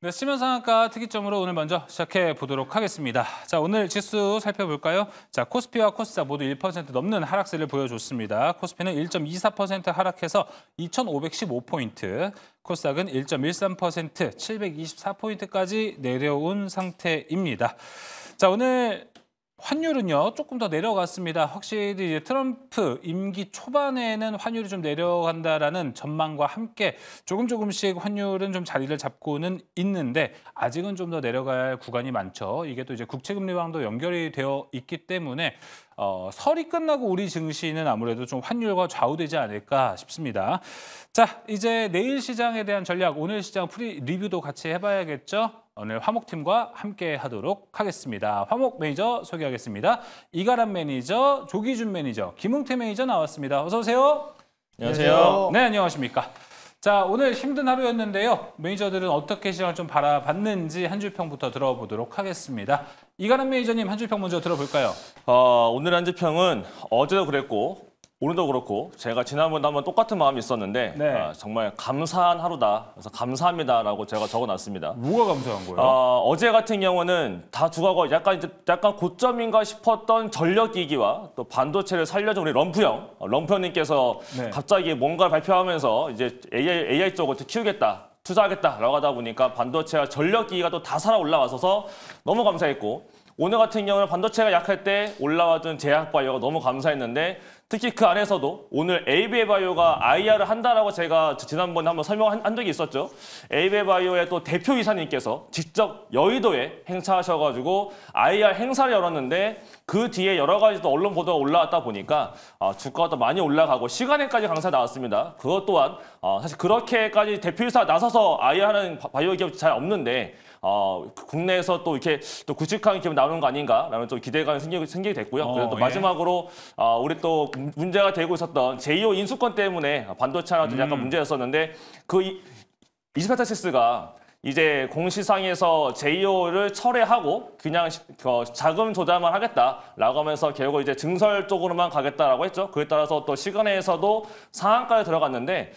네, 시면상한가 특이점으로 오늘 먼저 시작해 보도록 하겠습니다. 자, 오늘 지수 살펴볼까요? 자, 코스피와 코스닥 모두 1% 넘는 하락세를 보여줬습니다. 코스피는 1.24% 하락해서 2,515포인트, 코스닥은 1.13%, 724포인트까지 내려온 상태입니다. 자, 오늘 환율은요, 조금 더 내려갔습니다. 확실히 이제 트럼프 임기 초반에는 환율이 좀 내려간다라는 전망과 함께 조금씩 환율은 좀 자리를 잡고는 있는데 아직은 좀 더 내려가야 할 구간이 많죠. 이게 또 이제 국채금리와도 연결이 되어 있기 때문에 설이 끝나고 우리 증시는 아무래도 좀 환율과 좌우되지 않을까 싶습니다. 자, 이제 내일 시장에 대한 전략, 오늘 시장 프리 리뷰도 같이 해봐야겠죠. 오늘 화목팀과 함께 하도록 하겠습니다. 화목 매니저 소개하겠습니다. 이가람 매니저, 조기준 매니저, 김웅태 매니저 나왔습니다. 어서 오세요. 안녕하세요. 네, 안녕하십니까. 자, 오늘 힘든 하루였는데요. 매니저들은 어떻게 시장을 좀 바라봤는지 한 줄 평부터 들어보도록 하겠습니다. 이가람 매니저님 한 줄 평 먼저 들어볼까요? 오늘 한 줄 평은 어제도 그랬고 오늘도 그렇고 제가 지난번에 한번 똑같은 마음이 있었는데 네. 정말 감사한 하루다. 그래서 감사합니다라고 제가 적어놨습니다. 뭐가 감사한 거예요? 어제 같은 경우는 다 주가가 약간 고점인가 싶었던 전력기기와 또 반도체를 살려준 우리 럼프형님께서 네. 갑자기 뭔가를 발표하면서 이제 AI 쪽을 키우겠다. 투자하겠다라고 하다 보니까 반도체와 전력기기가 또 다 살아 올라와서 너무 감사했고 오늘 같은 경우는 반도체가 약할 때 올라왔던 제약바이오가 너무 감사했는데 특히 그 안에서도 오늘 에이베바이오가 IR을 한다라고 제가 지난번에 한번 설명한 적이 있었죠. 에이베바이오의 또 대표이사님께서 직접 여의도에 행사하셔가지고 IR 행사를 열었는데 그 뒤에 여러 가지 또 언론 보도가 올라왔다 보니까 주가가 또 많이 올라가고 시간에까지 강사 나왔습니다. 그것 또한 사실 그렇게까지 대표이사 나서서 IR 하는 바이오 기업이 잘 없는데 국내에서 또 이렇게 또 굵직한 기업 나오는 거 아닌가라는 좀 기대감이 생기게 됐고요. 그래서 또 마지막으로 우리 또 문제가 되고 있었던 제이오 인수권 때문에 반도체가 좀 약간 문제였었는데 그 이스페타시스가 이제 공시상에서 제이오를 철회하고 그냥 자금 조달만 하겠다라고 하면서 결국 이제 증설 쪽으로만 가겠다라고 했죠. 그에 따라서 또 시간에서도 상한가에 들어갔는데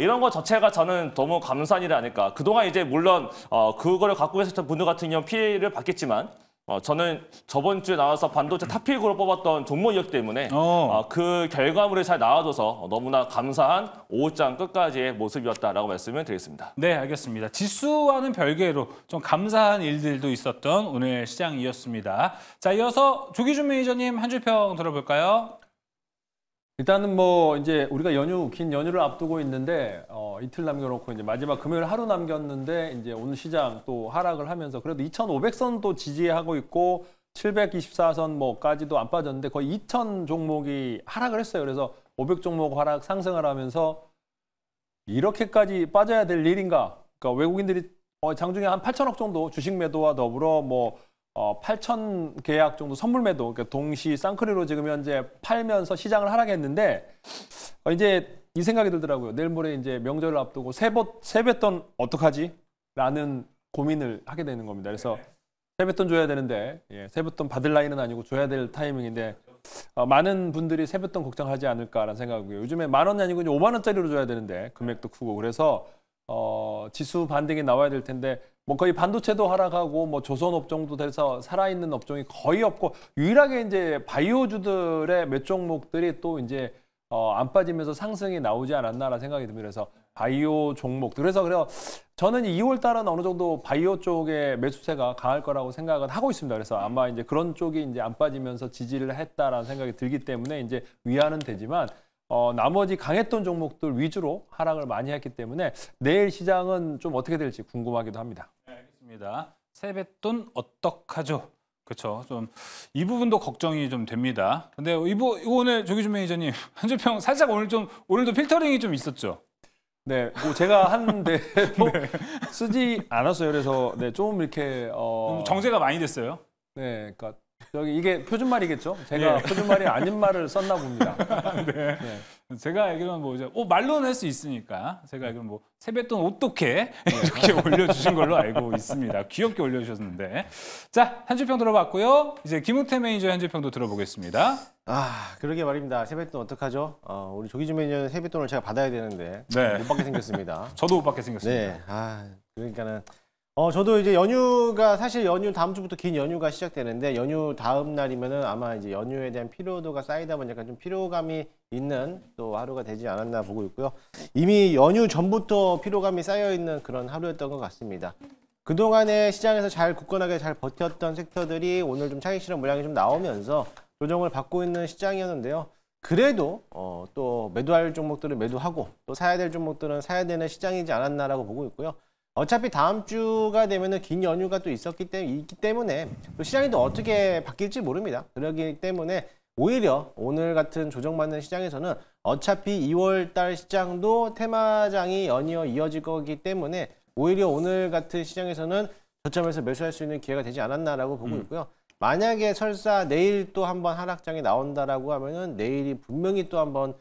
이런 거 자체가 저는 너무 감사한 일이 아닐까. 그동안 이제 물론 그거를 갖고 계셨던 분들 같은 경우 피해를 받겠지만 저는 저번 주에 나와서 반도체 탑픽으로 뽑았던 종목이었기 때문에 그 결과물이 잘 나와줘서 너무나 감사한 오후장 끝까지의 모습이었다라고 말씀을 드리겠습니다. 네, 알겠습니다. 지수와는 별개로 좀 감사한 일들도 있었던 오늘 시장이었습니다. 자, 이어서 조기준 매니저님 한 줄 평 들어볼까요? 일단은 뭐 이제 우리가 긴 연휴를 앞두고 있는데 이틀 남겨놓고 이제 마지막 금요일 하루 남겼는데 이제 오늘 시장 또 하락을 하면서 그래도 2,500선도 지지하고 있고 724선 뭐까지도 안 빠졌는데 거의 2,000 종목이 하락을 했어요. 그래서 500 종목 하락 상승을 하면서 이렇게까지 빠져야 될 일인가? 그러니까 외국인들이 장중에 한 8천억 정도 주식 매도와 더불어 8천 계약 정도 선물 매도, 그러니까 동시 쌍크리로 지금 현재 팔면서 시장을 하락했는데 이제 이 생각이 들더라고요. 내일 모레 이제 명절을 앞두고 세뱃돈 어떡하지? 라는 고민을 하게 되는 겁니다. 그래서 세뱃돈 줘야 되는데 세뱃돈 받을 나이는 아니고 줘야 될 타이밍인데 많은 분들이 세뱃돈 걱정하지 않을까라는 생각이고요. 요즘에 10,000원이 아니고 이제 5만 원짜리로 줘야 되는데 금액도 크고 그래서 지수 반등이 나와야 될 텐데 거의 반도체도 하락하고 조선 업종도 돼서 살아있는 업종이 거의 없고 유일하게 이제 바이오주들의 몇 종목들이 또 이제 안 빠지면서 상승이 나오지 않았나라는 생각이 듭니다. 그래서 바이오 종목들 그래서 저는 2월 달은 어느 정도 바이오 쪽의 매수세가 강할 거라고 생각은 하고 있습니다. 그래서 아마 이제 그런 쪽이 이제 안 빠지면서 지지를 했다라는 생각이 들기 때문에 이제 위안은 되지만 나머지 강했던 종목들 위주로 하락을 많이 했기 때문에 내일 시장은 좀 어떻게 될지 궁금하기도 합니다. 네, 알겠습니다. 세뱃돈 어떡하죠? 그렇죠. 좀 이 부분도 걱정이 좀 됩니다. 근데 이거 오늘 조기준 매니저님 한 줄 평 살짝 오늘도 필터링이 좀 있었죠? 네, 뭐 제가 한 대로 쓰지 않았어요. 그래서 좀 이렇게 정제가 많이 됐어요. 네, 그러니까 이게 표준말이겠죠? 제가 표준말이 아닌 말을 썼나 봅니다. 네. 제가 알기로는 이제 말로는 할 수 있으니까 제가 알기로는 세뱃돈 어떻게 이렇게 올려주신 걸로 알고 있습니다. 귀엽게 올려주셨는데 자, 한 줄 평 들어봤고요. 이제 김웅태 매니저의 한 줄 평도 들어보겠습니다. 그러게 말입니다. 세뱃돈 어떡하죠? 우리 조기준 매니저는 세뱃돈을 제가 받아야 되는데 네. 못 받게 생겼습니다. 저도 못 받게 생겼습니다. 네, 그러니까는 저도 이제 연휴가 사실 연휴 다음 주부터 긴 연휴가 시작되는데 연휴 다음 날이면은 아마 이제 연휴에 대한 피로도가 쌓이다 보니까 좀 피로감이 있는 또 하루가 되지 않았나 보고 있고요. 이미 연휴 전부터 피로감이 쌓여 있는 그런 하루였던 것 같습니다. 그동안에 시장에서 잘 굳건하게 잘 버텼던 섹터들이 오늘 좀 차익 실현 물량이 좀 나오면서 조정을 받고 있는 시장이었는데요. 그래도 또 매도할 종목들은 매도하고 또 사야 될 종목들은 사야 되는 시장이지 않았나라고 보고 있고요. 어차피 다음 주가 되면은 긴 연휴가 또 있기 때문에 또 시장이 또 어떻게 바뀔지 모릅니다. 그렇기 때문에 오히려 오늘 같은 조정받는 시장에서는 어차피 2월 달 시장도 테마장이 연이어 이어질 거기 때문에 오히려 오늘 같은 시장에서는 저점에서 매수할 수 있는 기회가 되지 않았나라고 보고 있고요. 만약에 설사 내일 또 한번 하락장이 나온다라고 하면은 내일이 분명히 또 한번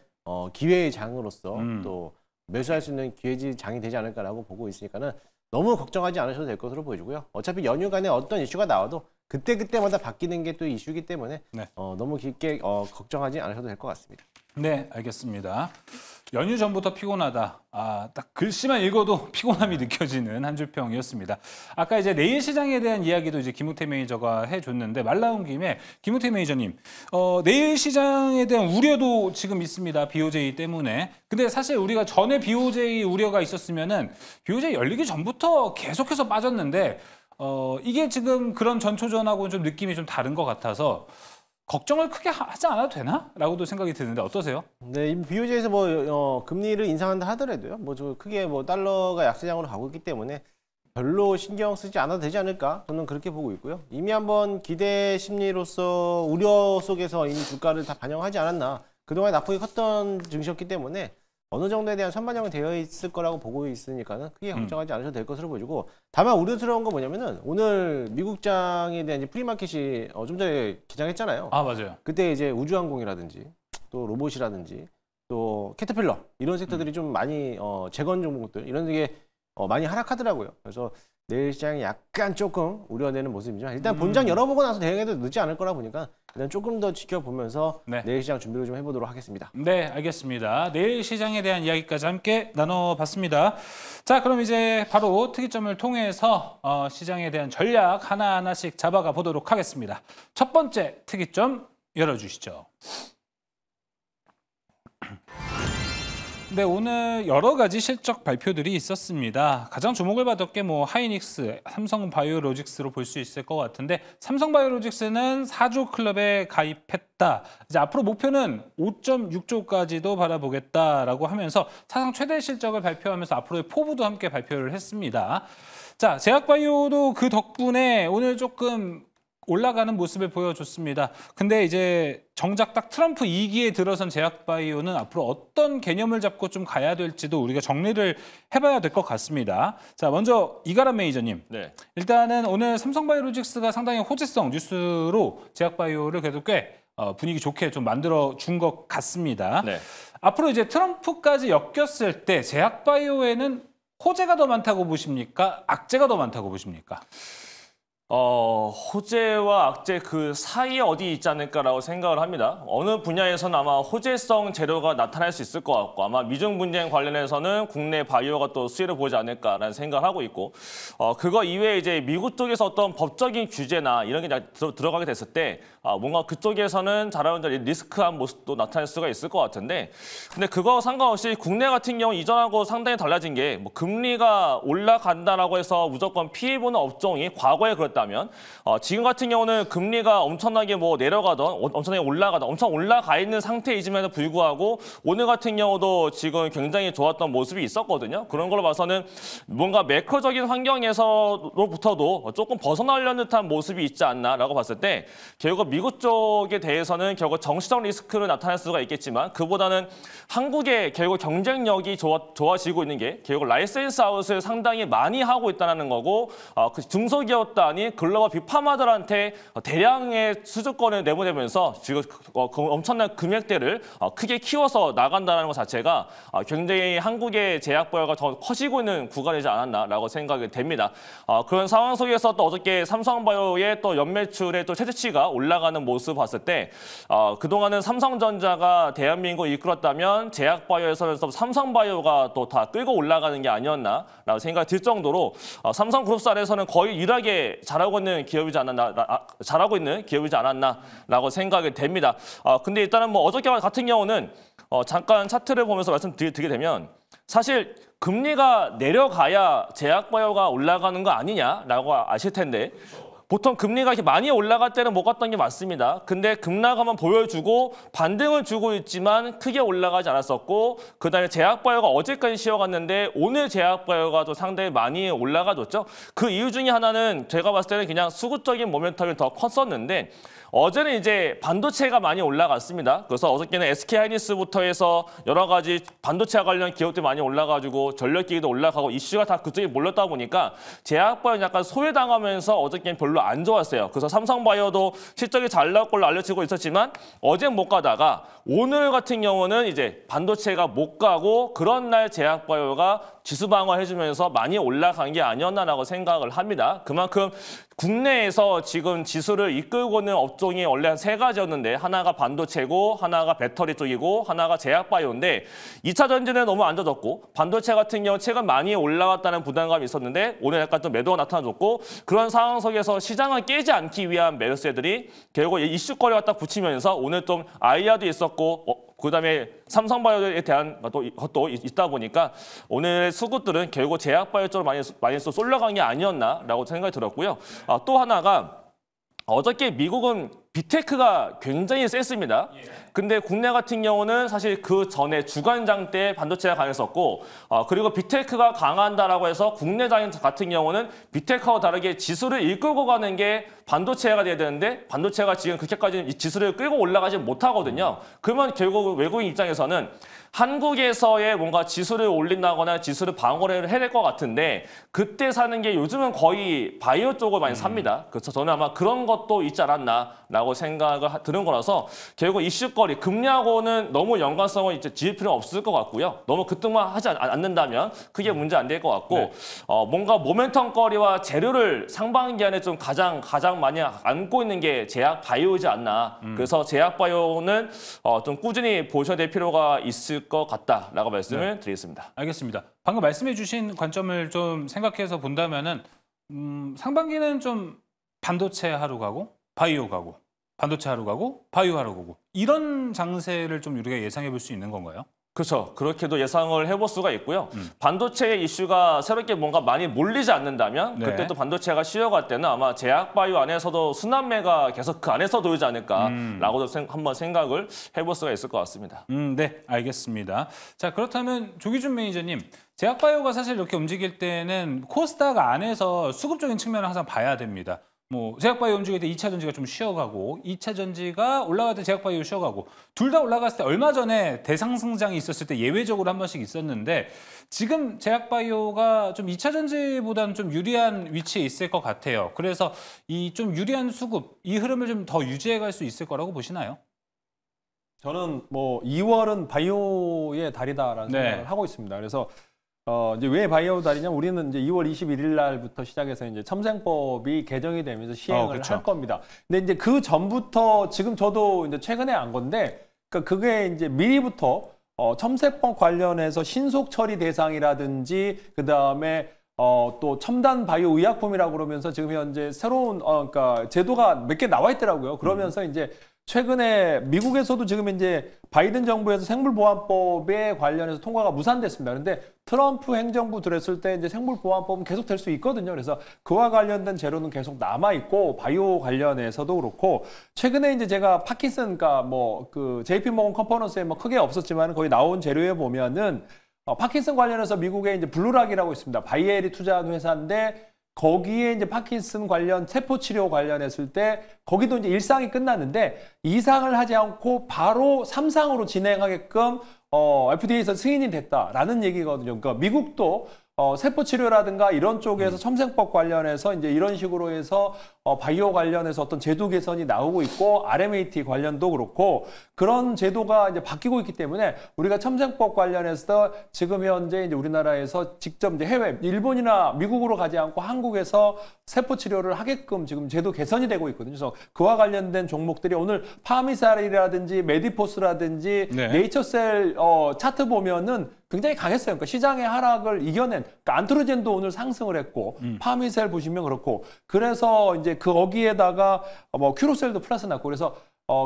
기회의 장으로서 또 매수할 수 있는 기회지 장이 되지 않을까라고 보고 있으니까는 너무 걱정하지 않으셔도 될 것으로 보여지고요. 어차피 연휴간에 어떤 이슈가 나와도 그때그때마다 바뀌는 게 또 이슈이기 때문에 네. 너무 깊게 걱정하지 않으셔도 될 것 같습니다. 네, 알겠습니다. 연휴 전부터 피곤하다. 딱 글씨만 읽어도 피곤함이 느껴지는 한 줄평이었습니다. 아까 이제 내일 시장에 대한 이야기도 이제 김우태 매니저가 해줬는데 말 나온 김에 김우태 매니저님, 내일 시장에 대한 우려도 지금 있습니다. BOJ 때문에. 근데 사실 우리가 전에 BOJ 우려가 있었으면은 BOJ 열리기 전부터 계속해서 빠졌는데 이게 지금 그런 전초전하고는 좀 느낌이 좀 다른 것 같아서 걱정을 크게 하지 않아도 되나? 라고도 생각이 드는데 어떠세요? 네, BOJ에서 금리를 인상한다 하더라도요. 저 크게 달러가 약세장으로 가고 있기 때문에 별로 신경 쓰지 않아도 되지 않을까? 저는 그렇게 보고 있고요. 이미 한번 기대 심리로서 우려 속에서 이미 주가를 다 반영하지 않았나. 그동안 낙폭이 컸던 증시였기 때문에 어느 정도에 대한 선반영은 되어 있을 거라고 보고 있으니까는 크게 걱정하지 않으셔도 될 것으로 보여지고, 다만 우려스러운 건 뭐냐면은 오늘 미국장에 대한 이제 프리마켓이 좀 전에 개장했잖아요. 맞아요. 그때 이제 우주항공이라든지 또 로봇이라든지 또 캐터필러 이런 섹터들이 좀 많이 재건 종목들 이런 게 많이 하락하더라고요. 그래서 내일 시장이 약간 조금 우려되는 모습이지만 일단 본장 열어보고 나서 대응해도 늦지 않을 거라 보니까 일단 조금 더 지켜보면서 네. 내일 시장 준비를 좀 해보도록 하겠습니다. 네, 알겠습니다. 내일 시장에 대한 이야기까지 함께 나눠봤습니다. 자, 그럼 이제 바로 특이점을 통해서 시장에 대한 전략 하나하나씩 잡아가 보도록 하겠습니다. 첫 번째 특이점 열어주시죠. 네, 오늘 여러 가지 실적 발표들이 있었습니다. 가장 주목을 받았 게 하이닉스, 삼성바이오로직스로 볼 수 있을 것 같은데 삼성바이오로직스는 4조 클럽에 가입했다. 이제 앞으로 목표는 5.6조까지도 바라보겠다라고 하면서 사상 최대 실적을 발표하면서 앞으로의 포부도 함께 발표를 했습니다. 자, 제약바이오도 그 덕분에 오늘 조금 올라가는 모습을 보여줬습니다. 근데 이제 정작 딱 트럼프 2기에 들어선 제약바이오는 앞으로 어떤 개념을 잡고 좀 가야 될지도 우리가 정리를 해봐야 될 것 같습니다. 자, 먼저 이가람 매니저님. 네. 일단은 오늘 삼성바이오로직스가 상당히 호재성 뉴스로 제약바이오를 그래도 꽤 분위기 좋게 좀 만들어 준 것 같습니다. 네. 앞으로 이제 트럼프까지 엮였을 때 제약바이오에는 호재가 더 많다고 보십니까? 악재가 더 많다고 보십니까? 호재와 악재 그 사이에 어디 있지 않을까라고 생각을 합니다. 어느 분야에서는 아마 호재성 재료가 나타날 수 있을 것 같고 아마 미중 분쟁 관련해서는 국내 바이오가 또 수혜를 보지 않을까라는 생각을 하고 있고 그거 이외에 이제 미국 쪽에서 어떤 법적인 규제나 이런 게 들어가게 됐을 때 뭔가 그쪽에서는 잘하는 리스크한 모습도 나타날 수가 있을 것 같은데 근데 그거 상관없이 국내 같은 경우 이전하고 상당히 달라진 게 금리가 올라간다라고 해서 무조건 피해 보는 업종이 과거에 그랬다면 지금 같은 경우는 금리가 엄청나게 내려가던 엄청나게 올라가던 엄청 올라가 있는 상태이즘에도 불구하고 오늘 같은 경우도 지금 굉장히 좋았던 모습이 있었거든요. 그런 걸로 봐서는 뭔가 매크로적인 환경에서로부터도 조금 벗어나려는 듯한 모습이 있지 않나라고 봤을 때 결국 미국 쪽에 대해서는 결국 정치적 리스크를 나타낼 수가 있겠지만 그보다는 한국의 결국 경쟁력이 좋아지고 있는 게 결국 라이센스 아웃을 상당히 많이 하고 있다는 거고 그 중소기업 단위 기관인 글로벌 빅파마들한테 대량의 수주권을 내보내면서 지금 엄청난 금액대를 크게 키워서 나간다는 것 자체가 굉장히 한국의 제약바이오가 더 커지고 있는 구간이지 않았나라고 생각이 됩니다. 그런 상황 속에서 또 어저께 삼성바이오의 또 연매출의 또 최저치가 올라가는 모습 봤을 때 그동안은 삼성전자가 대한민국을 이끌었다면 제약바이오에서는 삼성바이오가 또 다 끌고 올라가는 게 아니었나라고 생각이 들 정도로 삼성그룹사 안에서는 거의 유일하게 잘하고 있는 기업이지 않았나라고 생각이 됩니다. 근데 일단은 뭐 어저께 같은 경우는 잠깐 차트를 보면서 말씀드리게 되면 사실 금리가 내려가야 제약바이오가 올라가는 거 아니냐라고 아실 텐데 보통 금리가 이렇게 많이 올라갈 때는 못 갔던 게 맞습니다. 근데 급락하면 보여주고 반등을 주고 있지만 크게 올라가지 않았었고 그다음에 제약바이오가 어제까지 쉬어갔는데 오늘 제약바이오가 좀 상당히 많이 올라가줬죠. 그 이유 중에 하나는 제가 봤을 때는 그냥 수급적인 모멘텀이 더 컸었는데 어제는 이제 반도체가 많이 올라갔습니다. 그래서 어저께는 SK하이닉스부터 해서 여러 가지 반도체 관련 기업들이 많이 올라가지고 전력기기도 올라가고 이슈가 다 그쪽에 몰렸다 보니까 제약바이오는 약간 소외당하면서 어저께는 별로 안 좋았어요. 그래서 삼성바이오도 실적이 잘 나올 걸로 알려지고 있었지만 어제는 못 가다가 오늘 같은 경우는 이제 반도체가 못 가고 그런 날 제약바이오가 지수 방어해주면서 많이 올라간 게 아니었나라고 생각을 합니다. 그만큼 국내에서 지금 지수를 이끌고 있는 업종이 원래 한 3가지였는데 하나가 반도체고 하나가 배터리 쪽이고 하나가 제약바이오인데 2차 전지는 너무 안 좋아졌고 반도체 같은 경우 최근 많이 올라갔다는 부담감이 있었는데 오늘 약간 좀 매도가 나타나줬고 그런 상황 속에서 시장을 깨지 않기 위한 매수세들이 결국 이슈거리가 딱 붙이면서 오늘 좀 아이아도 있었고 그다음에 삼성바이오에 대한 것도 있다 보니까 오늘 수급들은 결국 제약바이오 쪽으로 많이 쏠려간 게 아니었나라고 생각이 들었고요. 또 하나가 어저께 미국은 빅테크가 굉장히 셌습니다. 근데 국내 같은 경우는 사실 그 전에 주간장 때 반도체가 강했었고 그리고 빅테크가 강한다라고 해서 국내 장 같은 경우는 빅테크와 다르게 지수를 이끌고 가는 게 반도체가 돼야 되는데 반도체가 지금 그렇게까지 이 지수를 끌고 올라가지 못하거든요. 그러면 결국 외국인 입장에서는 한국에서의 뭔가 지수를 올린다거나 지수를 방어를 해야 될 것 같은데 그때 사는 게 요즘은 거의 바이오 쪽을 많이 삽니다. 그래서 저는 아마 그런 것도 있지 않았나라고 생각을 드는 거라서 결국 이슈거리, 금리하고는 너무 연관성을 이제 지을 필요는 없을 것 같고요. 너무 그뚱만 하지 않는다면 크게 문제 안 될 것 같고 네. 뭔가 모멘텀거리와 재료를 상반기 안에 좀 가장 많이 안고 있는 게 제약 바이오이지 않나. 그래서 제약 바이오는 좀 꾸준히 보셔야 될 필요가 있을 것 같다라고 말씀을 드리겠습니다. 알겠습니다. 방금 말씀해 주신 관점을 좀 생각해서 본다면은 상반기는 좀 반도체 하루 가고 바이오 가고 반도체 하루 가고 바이오 하루 가고 이런 장세를 좀 우리가 예상해 볼 수 있는 건가요? 그렇죠. 그렇게도 예상을 해볼 수가 있고요. 반도체의 이슈가 새롭게 뭔가 많이 몰리지 않는다면 네. 그때 또 반도체가 쉬어갈 때는 아마 제약바이오 안에서도 순환매가 계속 그 안에서 돌지 않을까라고도 한번 생각을 해볼 수가 있을 것 같습니다. 네, 알겠습니다. 자, 그렇다면 조기준 매니저님, 제약바이오가 사실 이렇게 움직일 때는 코스닥 안에서 수급적인 측면을 항상 봐야 됩니다. 뭐 제약바이오 움직일 때 2차 전지가 좀 쉬어가고 2차 전지가 올라갈 때 제약바이오 쉬어가고 둘 다 올라갔을 때 얼마 전에 대상승장이 있었을 때 예외적으로 한 번씩 있었는데 지금 제약바이오가 좀 2차 전지보다는 좀 유리한 위치에 있을 것 같아요. 그래서 이 좀 유리한 수급, 이 흐름을 좀 더 유지해 갈 수 있을 거라고 보시나요? 저는 뭐 2월은 바이오의 달이다라는 네. 생각을 하고 있습니다. 그래서 이제 왜 바이오 달이냐면 우리는 이제 2월 21일 날부터 시작해서 이제 첨생법이 개정이 되면서 시행을 그렇죠. 할 겁니다. 근데 이제 그 전부터 지금 저도 이제 최근에 안 건데 그러니까 그게 이제 미리부터 첨세법 관련해서 신속 처리 대상이라든지 그다음에 또 첨단 바이오 의약품이라고 그러면서 지금 현재 새로운 그러니까 제도가 몇 개 나와 있더라고요. 그러면서 이제 최근에 미국에서도 지금 이제 바이든 정부에서 생물보안법에 관련해서 통과가 무산됐습니다. 그런데 트럼프 행정부 들었을 때 이제 생물보안법은 계속 될 수 있거든요. 그래서 그와 관련된 재료는 계속 남아 있고 바이오 관련해서도 그렇고 최근에 이제 제가 파킨슨, 그러니까 뭐 그 JP모건 컨퍼런스에 뭐 크게 없었지만 거기 나온 재료에 보면은 파킨슨 관련해서 미국에 이제 블루락이라고 있습니다. 바이엘이 투자한 회사인데. 거기에 이제 파킨슨 관련 세포 치료 관련했을 때 거기도 이제 1상이 끝났는데 2상을 하지 않고 바로 3상으로 진행하게끔 FDA에서 승인이 됐다라는 얘기거든요. 그러니까 미국도 세포 치료라든가 이런 쪽에서 첨생법 관련해서 이제 이런 식으로 해서 바이오 관련해서 어떤 제도 개선이 나오고 있고 RMAT 관련도 그렇고 그런 제도가 이제 바뀌고 있기 때문에 우리가 첨생법 관련해서 지금 현재 이제 우리나라에서 직접 이제 해외 일본이나 미국으로 가지 않고 한국에서 세포 치료를 하게끔 지금 제도 개선이 되고 있거든요. 그래서 그와 관련된 종목들이 오늘 파미살이라든지 메디포스라든지 네. 네이처셀 차트 보면은 굉장히 강했어요. 그러니까 시장의 하락을 이겨낸 그러니까 안트로젠도 오늘 상승을 했고 파미셀 보시면 그렇고 그래서 이제 거기에다가 뭐 큐로셀도 플러스 났고 그래서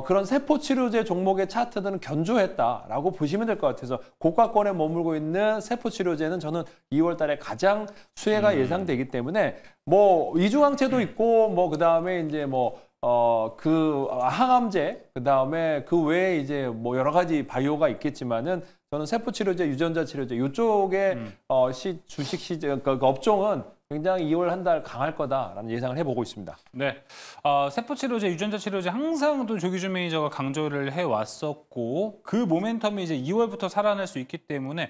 그런 세포 치료제 종목의 차트들은 견조했다라고 보시면 될 것 같아서 고가권에 머물고 있는 세포 치료제는 저는 2월 달에 가장 수혜가 예상되기 때문에 뭐 이중항체도 있고 뭐 그다음에 이제 뭐 그 항암제 그다음에 그 외에 이제 뭐 여러 가지 바이오가 있겠지만은 저는 세포 치료제, 유전자 치료제 이쪽에 주식 시장 그 업종은 굉장히 2월 한 달 강할 거다라는 예상을 해보고 있습니다. 네, 세포 치료제, 유전자 치료제 항상 또 조기준 매니저가 강조를 해왔었고 그 모멘텀이 이제 2월부터 살아날 수 있기 때문에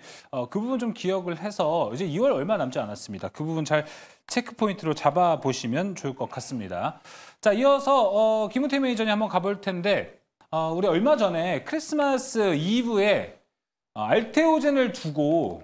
그 부분 좀 기억을 해서 이제 2월 얼마 남지 않았습니다. 그 부분 잘 체크 포인트로 잡아 보시면 좋을 것 같습니다. 자, 이어서 김은태 매니저님 한번 가볼 텐데 우리 얼마 전에 크리스마스 이브에 알테오젠을 두고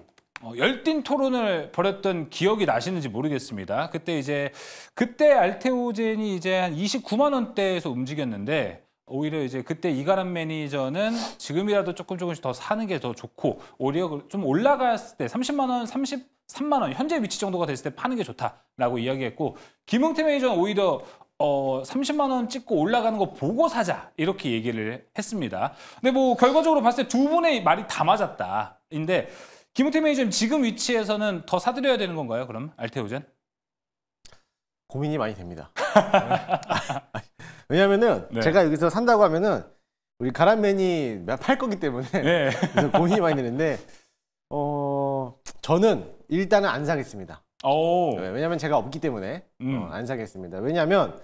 열띤 토론을 벌였던 기억이 나시는지 모르겠습니다. 그때 알테오젠이 이제 한 29만 원대에서 움직였는데 오히려 이제 그때 이가람 매니저는 지금이라도 조금씩 더 사는 게 더 좋고 오히려 좀 올라갔을 때 30만 원, 33만 원 현재 위치 정도가 됐을 때 파는 게 좋다라고 이야기했고 김은태 매니저는 오히려 30만 원 찍고 올라가는 거 보고 사자 이렇게 얘기를 했습니다. 근데 뭐 결과적으로 봤을 때 두 분의 말이 다 맞았다. 인데 김은태 매니저님 지금 위치에서는 더 사드려야 되는 건가요? 그럼 알테오젠? 고민이 많이 됩니다. 왜냐면은 네. 제가 여기서 산다고 하면은 우리 가람맨이 팔 거기 때문에 네. 그래서 고민이 많이 되는데 저는 일단은 안 사겠습니다. 오. 왜냐면 제가 없기 때문에 안 사겠습니다. 왜냐하면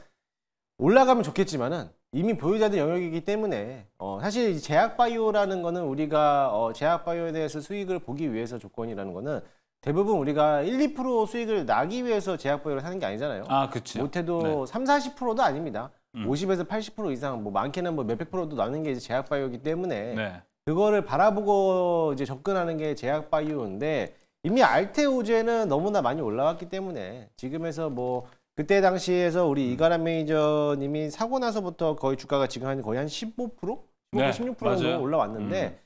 올라가면 좋겠지만은 이미 보유자들 영역이기 때문에 사실 이 제약바이오라는 거는 우리가 제약바이오에 대해서 수익을 보기 위해서 조건이라는 거는 대부분 우리가 1, 2% 수익을 나기 위해서 제약바이오를 사는 게 아니잖아요. 아, 그렇죠. 못해도 3, 40%도 아닙니다. 50에서 80% 이상 뭐 많게는 뭐 몇백 프로도 나는 게 이제 제약바이오이기 때문에 네. 그거를 바라보고 이제 접근하는 게 제약바이오인데 이미 알테오젠은 너무나 많이 올라왔기 때문에 지금에서 뭐 그때 당시에서 우리 이가람 매니저님이 사고 나서부터 거의 주가가 지금 거의 한 15%? 15%, 네, 16% 맞아요. 정도 올라왔는데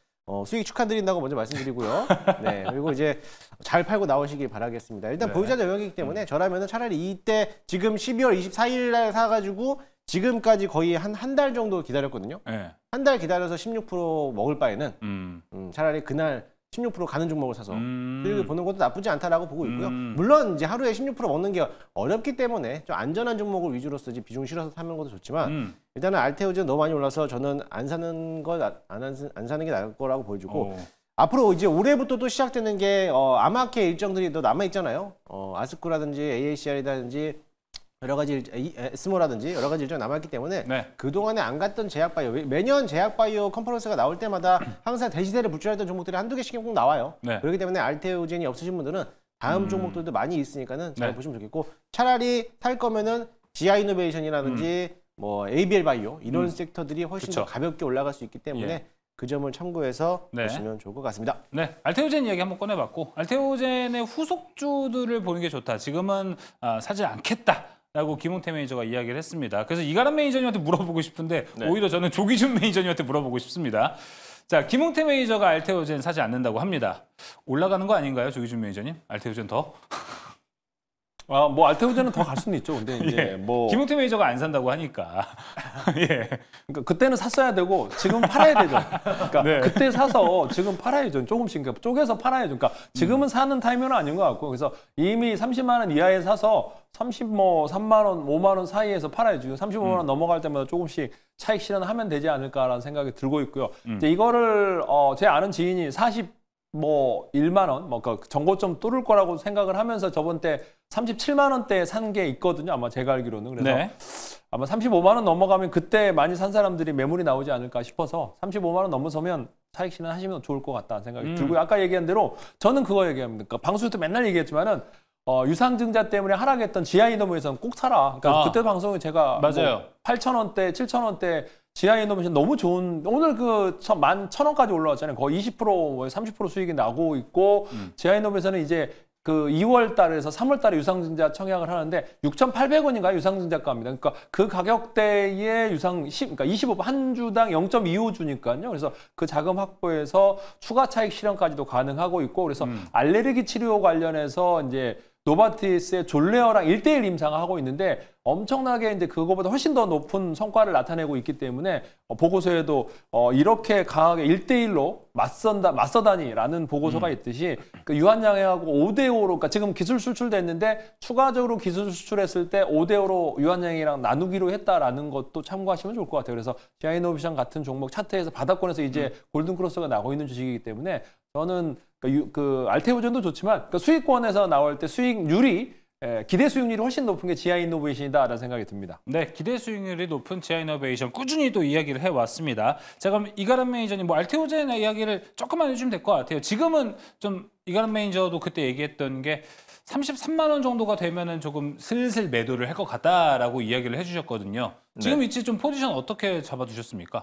수익 축하드린다고 먼저 말씀드리고요. 네, 그리고 이제 잘 팔고 나오시길 바라겠습니다. 일단 네. 보유자 영역이기 때문에 저라면은 차라리 이때 지금 12월 24일 날 사가지고 지금까지 거의 한 달 정도 기다렸거든요. 네. 한 달 기다려서 16% 먹을 바에는 차라리 그날 16% 가는 종목을 사서 수익을 보는 것도 나쁘지 않다라고 보고 있고요. 물론 이제 하루에 16% 먹는 게 어렵기 때문에 좀 안전한 종목을 위주로 쓰지 비중 실어서 사는 것도 좋지만 일단은 알테오젠 너무 많이 올라서 저는 안 사는 게 나을 거라고 보여주고 앞으로 이제 올해부터 또 시작되는 게 아마케 일정들이 또 남아 있잖아요. 아스쿠라든지 AACR이라든지 여러 가지 에스모라든지 여러 가지 일정 남았기 때문에 네. 그동안에 안 갔던 제약바이오 매년 제약바이오 컨퍼런스가 나올 때마다 항상 대시대를 불출했던 종목들이 한두 개씩 꼭 나와요. 네. 그렇기 때문에 알테오젠이 없으신 분들은 다음 종목들도 많이 있으니까는 잘 네. 보시면 좋겠고 차라리 탈 거면은 지아이노베이션이라든지 뭐 ABL 바이오 이런 섹터들이 훨씬 그쵸. 더 가볍게 올라갈 수 있기 때문에 예. 그 점을 참고해서 네. 보시면 좋을 것 같습니다. 네, 알테오젠 이야기 한번 꺼내봤고 알테오젠의 후속주들을 보는 게 좋다. 지금은 사지 않겠다라고 김홍태 매니저가 이야기를 했습니다. 그래서 이가람 매니저님한테 물어보고 싶은데 네. 오히려 저는 조기준 매니저님한테 물어보고 싶습니다. 자, 김홍태 매니저가 알테오젠 사지 않는다고 합니다. 올라가는 거 아닌가요, 조기준 매니저님? 알테오젠 더? 뭐 알테오젠은 더 갈 수는 있죠. 근데 이제 예. 뭐 김홍태 매니저가 안 산다고 하니까. 예. 그러니까 그때는 샀어야 되고 지금 팔아야 되죠. 그러니까 네. 그때 사서 지금 팔아야죠. 조금씩 그러니까 쪼개서 팔아야죠. 그러니까 지금은 사는 타이밍은 아닌 것 같고 그래서 이미 30만 원 이하에 사서 3만 원, 5만 원 사이에서 팔아야죠. 35만 원 넘어갈 때마다 조금씩 차익 실현하면 되지 않을까라는 생각이 들고 있고요. 이제 이거를 제 아는 지인이 1만 원, 그 정고점 뚫을 거라고 생각을 하면서 저번 때 37만 원대에 산 게 있거든요. 아마 제가 알기로는. 그래서 네. 아마 35만 원 넘어가면 그때 많이 산 사람들이 매물이 나오지 않을까 싶어서 35만 원 넘어서면 차익 실현하시면 좋을 것 같다는 생각이 들고요. 아까 얘기한 대로 저는 그거 얘기합니다. 그러니까 방송에서 맨날 얘기했지만은 유상증자 때문에 하락했던 지하이노베이션 꼭 사라. 그러니까 그때 방송에 제가 맞아요. 뭐 8,000원대, 7,000원대 지하이노베이션 너무 좋은 오늘 그 11,000원까지 올라왔잖아요. 거의 20%, 30% 수익이 나고 있고 지하이노베이션은 이제 그 2월 달에서 3월 달에 유상증자 청약을 하는데 6,800원인가요? 유상증자가입니다. 그러니까 그 가격대의 그러니까 25, 한 주당 0.25주니까요. 그래서 그 자금 확보해서 추가 차익 실현까지도 가능하고 있고 그래서 알레르기 치료 관련해서 이제 노바티스의 졸레어랑 1대1 임상하고 있는데 엄청나게 이제 그거보다 훨씬 더 높은 성과를 나타내고 있기 때문에 보고서에도 이렇게 강하게 1대1로 맞서다니라는 보고서가 있듯이 그 유한양행하고 5대5로 그러니까 지금 기술 수출됐는데 추가적으로 기술 수출했을 때 5대5로 유한양행이랑 나누기로 했다라는 것도 참고하시면 좋을 것 같아요. 그래서 지하이노베이션 같은 종목 차트에서 바닥권에서 이제 골든크로스가 나고 있는 주식이기 때문에 저는 그 알테오젠도 좋지만 그 수익권에서 나올 때 수익률이 기대 수익률이 훨씬 높은 게 지하이노베이션이다라는 생각이 듭니다. 네, 기대 수익률이 높은 지하이노베이션 꾸준히 또 이야기를 해왔습니다. 자, 그럼 이가람 매니저님 뭐 알테오젠의 이야기를 조금만 해주시면 될 것 같아요. 지금은 좀 이가람 매니저도 그때 얘기했던 게 33만 원 정도가 되면은 조금 슬슬 매도를 할 것 같다라고 이야기를 해주셨거든요. 지금 네. 위치 좀 포지션 어떻게 잡아두셨습니까?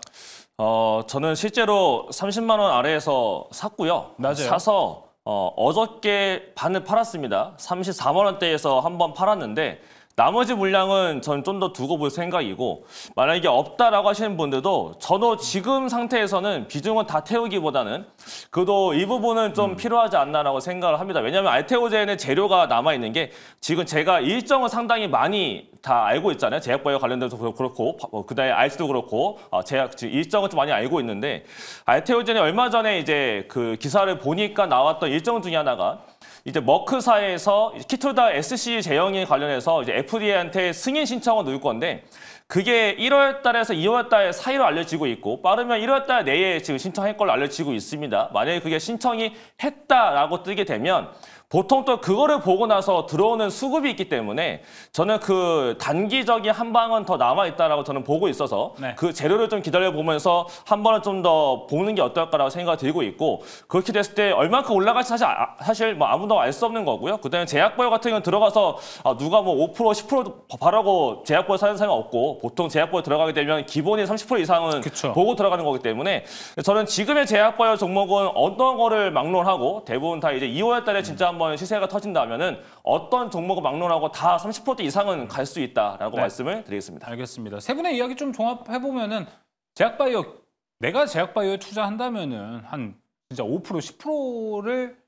저는 실제로 30만 원 아래에서 샀고요. 맞아요. 사서 어저께 반을 팔았습니다. 34만 원대에서 한번 팔았는데 나머지 물량은 전 좀 더 두고 볼 생각이고 만약에 없다라고 하시는 분들도 저도 지금 상태에서는 비중은 다 태우기보다는 그래도 이 부분은 좀 필요하지 않나라고 생각을 합니다. 왜냐하면 알테오젠의 재료가 남아있는 게 지금 제가 일정은 상당히 많이 다 알고 있잖아요. 제약바이오 관련돼서 그렇고 그다음에 아이스도 그렇고 일정은 좀 많이 알고 있는데 알테오젠이 얼마 전에 이제 그 기사를 보니까 나왔던 일정 중에 하나가 이제 머크사에서 키토다 SC 제형에 관련해서 이제 FDA한테 승인 신청을 넣을 건데 그게 1월 달에서 2월 달 사이로 알려지고 있고 빠르면 1월 달 내에 지금 신청할 걸로 알려지고 있습니다. 만약에 그게 신청이 했다라고 뜨게 되면 보통 또 그거를 보고 나서 들어오는 수급이 있기 때문에 저는 그 단기적인 한 방은 더 남아있다라고 저는 보고 있어서 네. 그 재료를 좀 기다려보면서 한 번은 좀 더 보는 게 어떨까라고 생각이 들고 있고 그렇게 됐을 때 얼마큼 올라갈지 사실 뭐 아무도 알 수 없는 거고요. 그다음에 제약바이오 같은 경우는 들어가서 누가 뭐 5%, 10% 바라고 제약바이오 사는 사람이 없고 보통 제약바이오 들어가게 되면 기본이 30% 이상은 그쵸. 보고 들어가는 거기 때문에 저는 지금의 제약바이오 종목은 어떤 거를 막론하고 대부분 다 이제 2월 달에 진짜 한번 시세가 터진다면은 어떤 종목을 막론하고 다 30% 이상은 갈 수 있다라고 네. 말씀을 드리겠습니다. 알겠습니다. 세 분의 이야기 좀 종합해 보면은 제약바이오 내가 제약바이오에 투자한다면은 한 진짜 5% 10%를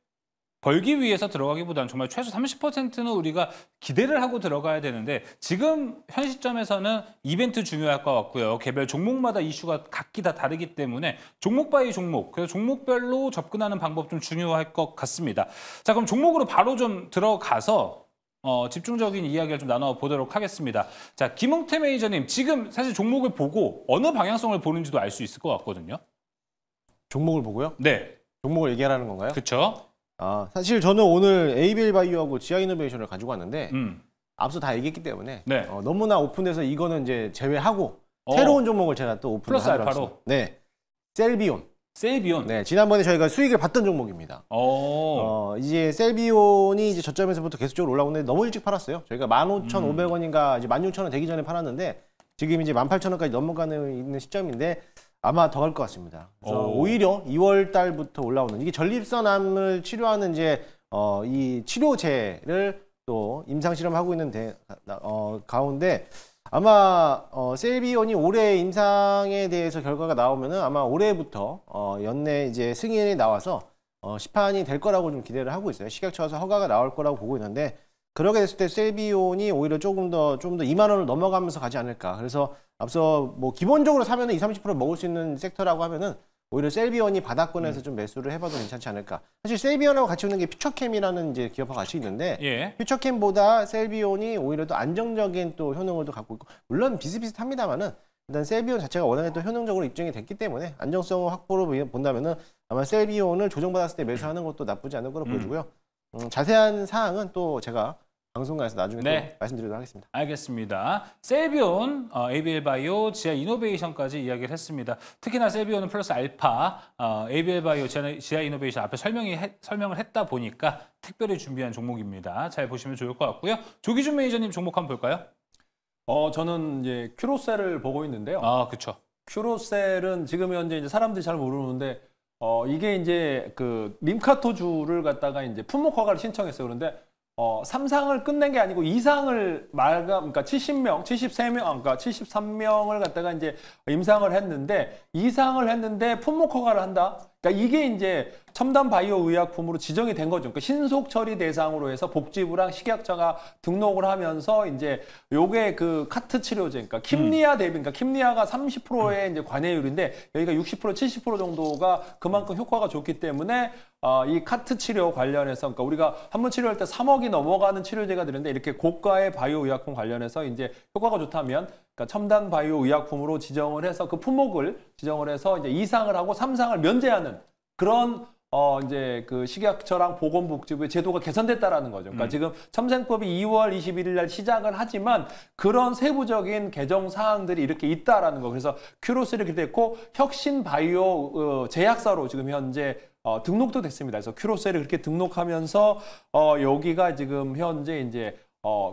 벌기 위해서 들어가기보다는 정말 최소 30%는 우리가 기대를 하고 들어가야 되는데 지금 현 시점에서는 이벤트 중요할 것 같고요. 개별 종목마다 이슈가 각기 다 다르기 때문에 종목 바이 종목, 그래서 종목별로 접근하는 방법 좀 중요할 것 같습니다. 자, 그럼 종목으로 바로 좀 들어가서 집중적인 이야기를 좀 나눠보도록 하겠습니다. 자, 김웅태 매니저님, 지금 사실 종목을 보고 어느 방향성을 보는지도 알 수 있을 것 같거든요. 종목을 보고요? 네, 종목을 얘기하라는 건가요? 그렇죠. 사실 저는 오늘 에이벨 바이오하고 지하이노베이션을 가지고 왔는데 앞서 다 얘기했기 때문에 네. 너무나 오픈해서 이거는 이제 제외하고 새로운 종목을 제가 또 오픈을 플러스 하도록 알파로? 하겠습니다. 네, 셀비온. 셀비온. 네, 지난번에 저희가 수익을 봤던 종목입니다. 이제 셀비온이 이제 저점에서부터 계속적으로 올라오는데 너무 일찍 팔았어요. 저희가 15,500원인가 이제 16,000원 되기 전에 팔았는데 지금 이제 18,000원까지 넘어가는 있는 시점인데 아마 더 갈 것 같습니다. 그래서 오히려 2월 달부터 올라오는 이게 전립선암을 치료하는 이제 이 치료제를 또 임상 실험하고 있는 가운데 아마 셀비온이 올해 임상에 대해서 결과가 나오면은 아마 올해부터 연내 이제 승인이 나와서 시판이 될 거라고 좀 기대를 하고 있어요. 식약처에서 허가가 나올 거라고 보고 있는데 그러게 됐을 때 셀비온이 오히려 좀 더 2만 원을 넘어가면서 가지 않을까. 그래서 앞서 뭐 기본적으로 사면은 20-30% 먹을 수 있는 섹터라고 하면은 오히려 셀비온이 바닥권에서 좀 매수를 해봐도 괜찮지 않을까. 사실 셀비온하고 같이 오는 게 퓨처캠이라는 이제 기업과 같이 있는데 예. 퓨처캠보다 셀비온이 오히려 또 안정적인 또 효능을 또 갖고 있고 물론 비슷비슷합니다만은 일단 셀비온 자체가 워낙에 또 효능적으로 입증이 됐기 때문에 안정성 확보로 본다면은 아마 셀비온을 조정받았을 때 매수하는 것도 나쁘지 않은 거로 보여주고요. 자세한 사항은 또 제가 방송가에서 나중에 네. 또 말씀드리도록 하겠습니다. 알겠습니다. 셀비온, ABL 바이오, 지아 이노베이션까지 이야기를 했습니다. 특히나 셀비온은 플러스 알파, ABL 바이오, 지아 이노베이션 앞에 설명을 했다 보니까 특별히 준비한 종목입니다. 잘 보시면 좋을 것 같고요. 조기준 매니저님 종목 한번 볼까요? 저는 이제 큐로셀을 보고 있는데요. 아, 그렇죠. 큐로셀은 지금 현재 이제 사람들이 잘 모르는데 이게 이제 그 림카토주를 갖다가 이제 품목 허가를 신청했어요. 그런데 3상을 끝낸 게 아니고 2상을 그러니까 70명, 73명, 그러니까 73명을 갖다가 이제 임상을 했는데 2상을 했는데 품목 허가를 한다. 그러니까 이게 이제 첨단 바이오 의약품으로 지정이 된 거죠. 그러니까 신속 처리 대상으로 해서 복지부랑 식약처가 등록을 하면서 이제 요게 그 카트 치료제, 그러니까 킴리아 대비, 그러니까 킴리아가 30%의 이제 관해율인데 여기가 60%, 70% 정도가 그만큼 효과가 좋기 때문에 이 카트 치료 관련해서, 그러니까 우리가 한 번 치료할 때 3억이 넘어가는 치료제가 되는데 이렇게 고가의 바이오 의약품 관련해서 이제 효과가 좋다면, 그러니까 첨단 바이오 의약품으로 지정을 해서 그 품목을 지정을 해서 이제 2상을 하고 3상을 면제하는 그런 이제 그 식약처랑 보건복지부의 제도가 개선됐다라는 거죠. 그러니까 지금 첨생법이 2월 21일 날 시작을 하지만 그런 세부적인 개정 사항들이 이렇게 있다라는 거. 그래서 큐로스를 이렇게 됐고 혁신 바이오 제약사로 지금 현재 등록도 됐습니다. 그래서 큐로셀을 그렇게 등록하면서 여기가 지금 현재 이제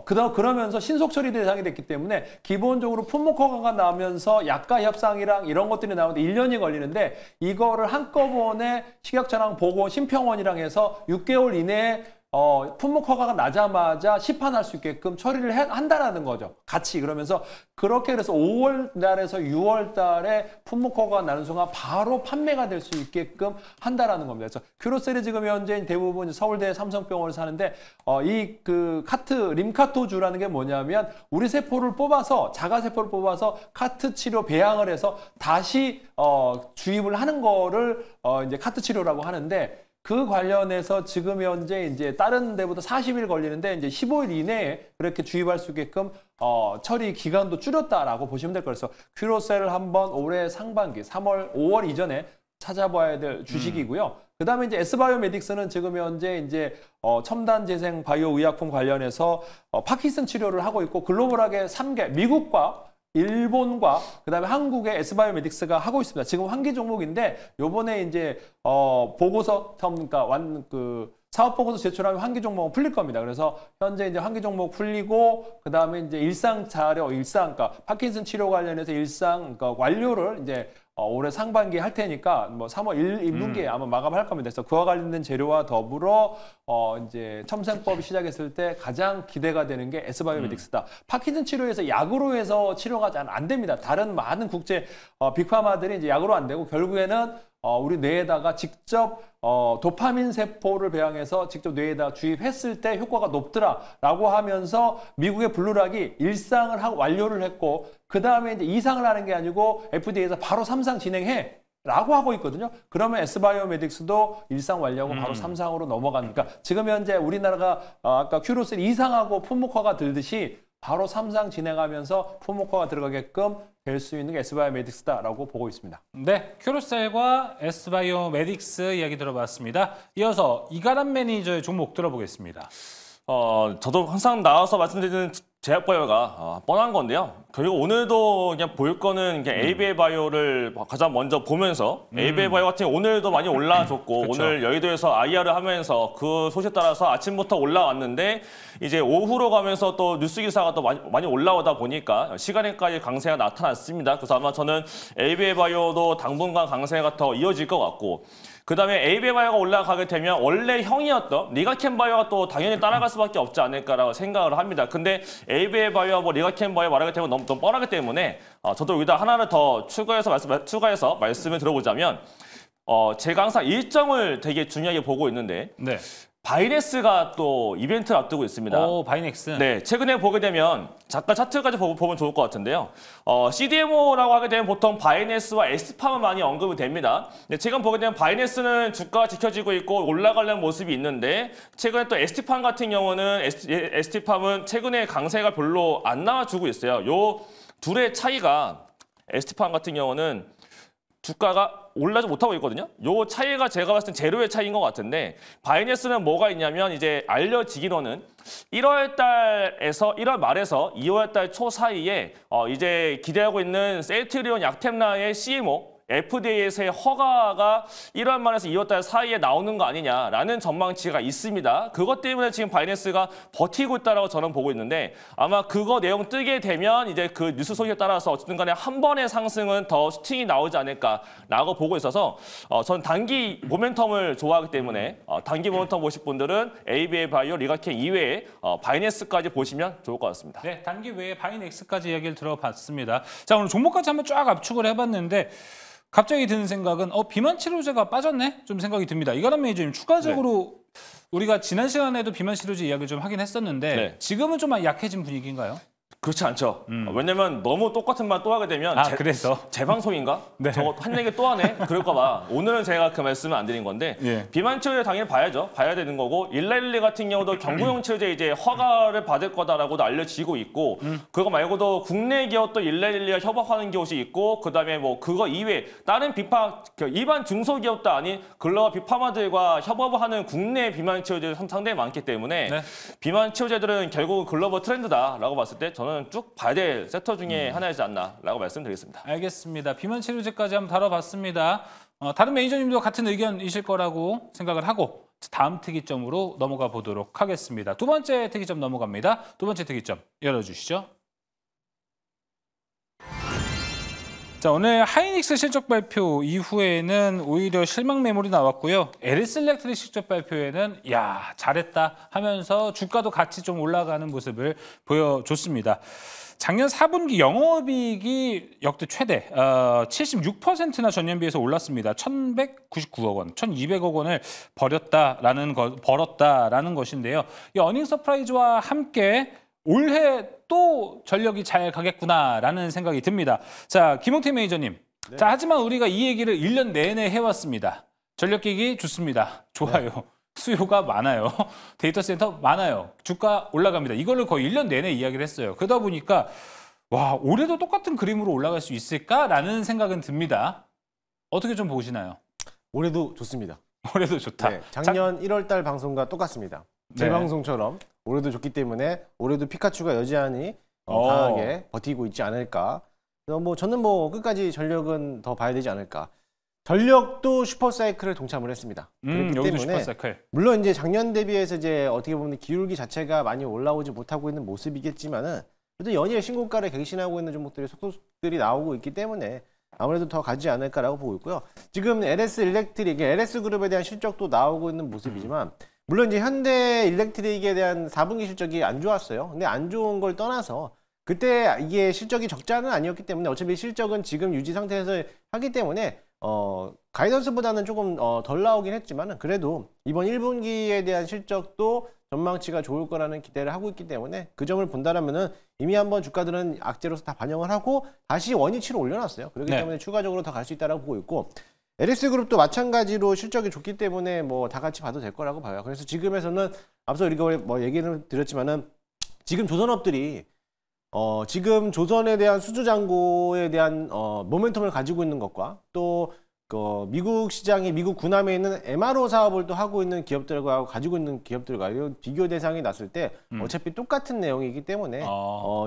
그러면서 신속 처리 대상이 됐기 때문에 기본적으로 품목 허가가 나오면서 약가 협상이랑 이런 것들이 나오는데 1년이 걸리는데 이거를 한꺼번에 식약처랑 보건 심평원이랑 해서 6개월 이내에 품목 허가가 나자마자 시판할 수 있게끔 처리를 한다라는 거죠. 같이. 그러면서 그렇게 그래서 5월 달에서 6월 달에 품목 허가가 나는 순간 바로 판매가 될 수 있게끔 한다라는 겁니다. 그래서 큐로셀이 지금 현재 대부분 서울대 삼성병원에서 하는데 이 그 림카토주라는 게 뭐냐면 우리 세포를 뽑아서 자가세포를 뽑아서 카트 치료 배양을 해서 다시 주입을 하는 거를 이제 카트 치료라고 하는데 그 관련해서 지금 현재 이제 다른 데보다 40일 걸리는데 이제 15일 이내에 그렇게 주입할 수 있게끔 처리 기간도 줄였다라고 보시면 될 거예요. 그래서 큐로셀을 한번 올해 상반기 3월, 5월 이전에 찾아봐야 될 주식이고요. 그다음에 이제 S바이오메딕스는 지금 현재 이제 첨단 재생 바이오 의약품 관련해서 파킨슨 치료를 하고 있고 글로벌하게 3개 미국과 일본과 그다음에 한국의 S바이오메딕스가 하고 있습니다. 지금 환기 종목인데 요번에 이제 보고서 그러니까 사업 보고서 제출하면 환기 종목은 풀릴 겁니다. 그래서 현재 이제 환기 종목 풀리고 그다음에 이제 일상 자료, 그러니까 파킨슨 치료 관련해서 그러니까 완료를 이제 올해 상반기에 할 테니까 뭐 3월 1분기에 아마 마감할 겁니다. 그래서 그와 관련된 재료와 더불어 이제 첨생법이 시작했을 때 가장 기대가 되는 게 S바이오메딕스다. 파킨슨 치료에서 약으로 해서 치료가 잘 안 됩니다. 다른 많은 국제 빅파마들이 이제 약으로 안 되고 결국에는 우리 뇌에다가 직접 도파민 세포를 배양해서 직접 뇌에다 주입했을 때 효과가 높더라라고 하면서 미국의 블루락이 1상을 하고 완료를 했고 그 다음에 이제 2상을 하는 게 아니고 FDA에서 바로 3상 진행해 라고 하고 있거든요. 그러면 S바이오메딕스도 1상 완료하고 바로 3상으로 넘어가니까 지금 현재 우리나라가 아까 큐로셀 2상하고 품목허가 들듯이 바로 3상 진행하면서 품목허가 들어가게끔 될 수 있는 게 S바이오메딕스다라고 보고 있습니다. 네, 큐로셀과 S바이오메딕스 이야기 들어봤습니다. 이어서 이가람 매니저의 종목 들어보겠습니다. 저도 항상 나와서 말씀드리는 제약바이오가 뻔한 건데요. 그리고 오늘도 그냥 볼 거는 그냥 ABL 바이오를 가장 먼저 보면서 ABL 바이오 같은 경우 오늘도 많이 올라줬고 오늘 여의도에서 IR을 하면서 그 소식에 따라서 아침부터 올라왔는데 이제 오후로 가면서 또 뉴스 기사가 또 많이 올라오다 보니까 시간에까지 강세가 나타났습니다. 그래서 아마 저는 ABL 바이오도 당분간 강세가 더 이어질 것 같고 그다음에 ABL 바이오가 올라가게 되면 원래 형이었던 리가켄 바이오가 또 당연히 따라갈 수밖에 없지 않을까라고 생각을 합니다. 근데 ABL 바이오와 뭐 리가켄 바이오 말하게 되면 너무 뻔하기 때문에 저도 여기다 하나를 더 추가해서 말씀을 들어보자면 제가 항상 일정을 되게 중요하게 보고 있는데 네. 바이넥스가 또 이벤트를 앞두고 있습니다. 바이넥스. 네, 최근에 보게 되면 잠깐 차트까지 보면 좋을 것 같은데요. CDMO라고 하게 되면 보통 바이넥스와 에스티팜은 많이 언급이 됩니다. 네, 최근 보게 되면 바이넥스는 주가가 지켜지고 있고 올라가려는 모습이 있는데 최근에 또 에스티팜 같은 경우는 에스티팜은 최근에 강세가 별로 안 나와주고 있어요. 요 둘의 차이가 에스티팜 같은 경우는 주가가 올라지 못하고 있거든요. 요 차이가 제가 봤을 땐 제로의 차이인 것 같은데 바이낸스는 뭐가 있냐면 이제 알려지기로는 1월 달에서 1월 말에서 2월 달 초 사이에 이제 기대하고 있는 셀트리온 약템라의 CMO FDA에서의 허가가 1월 말에서 2월 달 사이에 나오는 거 아니냐라는 전망치가 있습니다. 그것 때문에 지금 바이낸스가 버티고 있다라고 저는 보고 있는데 아마 그거 내용 뜨게 되면 이제 그 뉴스 소식에 따라서 어쨌든 간에 한 번의 상승은 더 슈팅이 나오지 않을까라고 보고 있어서 저는 단기 모멘텀을 좋아하기 때문에 단기 모멘텀 보실 분들은 ABA 바이오, 리가케 이외에 바이낸스까지 보시면 좋을 것 같습니다. 네, 단기 외에 바이넥스까지 이야기를 들어봤습니다. 자, 오늘 종목까지 한번 쫙 압축을 해봤는데 갑자기 드는 생각은 비만 치료제가 빠졌네? 좀 생각이 듭니다. 이가람 매니저님 추가적으로 우리가 지난 시간에도 비만 치료제 이야기를 좀 하긴 했었는데 네. 지금은 좀 약해진 분위기인가요? 그렇지 않죠. 왜냐면 너무 똑같은 말 또 하게 되면 그래서 재방송인가? 네. 저거 한 얘기 또 하네? 그럴까 봐. 오늘은 제가 그 말씀을 안 드린 건데 예. 비만 치료제 당연히 봐야죠. 봐야 되는 거고 111 같은 경우도 경구용 치료제 이제 허가를 받을 거다라고도 알려지고 있고 그거 말고도 국내 기업도 111와 협업하는 기업이 있고 그다음에 뭐 그거 이외에 다른 비파 일반 중소기업도 아닌 글로벌 비파마들과 협업을 하는 국내 비만 치료제도 상당히 많기 때문에 네. 비만 치료제들은 결국 글로벌 트렌드다라고 봤을 때 저는 쭉 봐야 될 섹터 중에 하나이지 않나라고 말씀드리겠습니다. 알겠습니다. 비만 치료제까지 한번 다뤄봤습니다. 다른 매니저님도 같은 의견이실 거라고 생각을 하고 다음 특이점으로 넘어가 보도록 하겠습니다. 두 번째 특이점 넘어갑니다. 두 번째 특이점 열어주시죠. 자, 오늘 하이닉스 실적 발표 이후에는 오히려 실망 매물이 나왔고요. LS 일렉트릭 실적 발표에는 야, 잘했다 하면서 주가도 같이 좀 올라가는 모습을 보여줬습니다. 작년 4분기 영업이익이 역대 최대 76%나 전년 비해서 올랐습니다. 1,199억 원, 1,200억 원을 벌었다라는 것인데요. 이 어닝 서프라이즈와 함께 올해 또 전력이 잘 가겠구나라는 생각이 듭니다. 자, 김용태 매니저님. 네. 자, 하지만 우리가 이 얘기를 1년 내내 해왔습니다. 전력기기 좋습니다. 좋아요. 네. 수요가 많아요. 데이터 센터 많아요. 주가 올라갑니다. 이걸로 거의 1년 내내 이야기를 했어요. 그러다 보니까 와, 올해도 똑같은 그림으로 올라갈 수 있을까라는 생각은 듭니다. 어떻게 좀 보시나요? 올해도 좋습니다. 올해도 좋다. 네, 작년 1월 달 방송과 똑같습니다. 제 네. 방송처럼 올해도 좋기 때문에 올해도 피카츄가 여전히 강하게 버티고 있지 않을까. 그래서 뭐 저는 뭐 끝까지 전력은 더 봐야 되지 않을까. 전력도 슈퍼사이클을 동참을 했습니다. 그렇기 여기도 때문에 슈퍼사이클. 물론 이제 작년 대비해서 이제 어떻게 보면 기울기 자체가 많이 올라오지 못하고 있는 모습이겠지만은 그래도 연일 신고가를 갱신하고 있는 종목들이 속도들이 나오고 있기 때문에 아무래도 더 가지 않을까라고 보고 있고요. 지금 LS 일렉트릭, LS 그룹에 대한 실적도 나오고 있는 모습이지만 물론 이제 현대 일렉트릭에 대한 4분기 실적이 안 좋았어요. 근데 안 좋은 걸 떠나서 그때 이게 실적이 적자는 아니었기 때문에 어차피 실적은 지금 유지 상태에서 하기 때문에 가이던스보다는 조금 덜 나오긴 했지만 그래도 이번 1분기에 대한 실적도 전망치가 좋을 거라는 기대를 하고 있기 때문에 그 점을 본다라면은 이미 한번 주가들은 악재로서 다 반영을 하고 다시 원위치로 올려놨어요. 그렇기 네. 때문에 추가적으로 더 갈 수 있다고 보고 있고 LS그룹도 마찬가지로 실적이 좋기 때문에 뭐 다 같이 봐도 될 거라고 봐요. 그래서 지금에서는 앞서 우리가 뭐 얘기를 드렸지만은 지금 조선업들이 지금 조선에 대한 수주 잔고에 대한 모멘텀을 가지고 있는 것과 또 미국 시장이 미국 군함에 있는 MRO 사업을 또 하고 있는 기업들과 가지고 있는 기업들과 비교 대상이 났을 때 어차피 똑같은 내용이기 때문에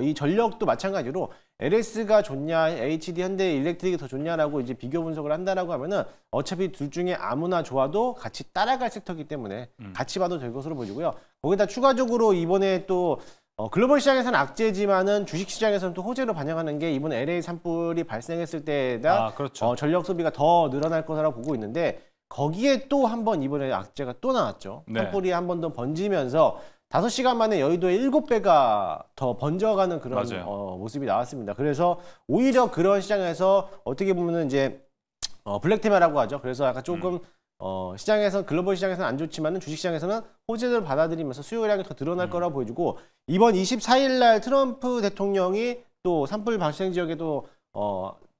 이 전력도 마찬가지로 LS가 좋냐, HD 현대 일렉트릭이 더 좋냐라고 이제 비교 분석을 한다라고 하면은 어차피 둘 중에 아무나 좋아도 같이 따라갈 섹터이기 때문에 같이 봐도 될 것으로 보이고요. 거기다 추가적으로 이번에 또 글로벌 시장에서는 악재지만은 주식 시장에서는 또 호재로 반영하는 게 이번 LA 산불이 발생했을 때에다 그렇죠. 전력 소비가 더 늘어날 거라고 보고 있는데 거기에 또 한 번 이번에 악재가 또 나왔죠. 네. 산불이 한 번 더 번지면서 5시간 만에 여의도에 7배가 더 번져가는 그런 모습이 나왔습니다. 그래서 오히려 그런 시장에서 어떻게 보면은 이제 블랙테마라고 하죠. 그래서 약간 조금 시장에서 글로벌 시장에서는 안 좋지만은 주식 시장에서는 호재를 받아들이면서 수요량이 더 늘어날 거라고 보여지고 이번 24일 날 트럼프 대통령이 또 산불 발생 지역에도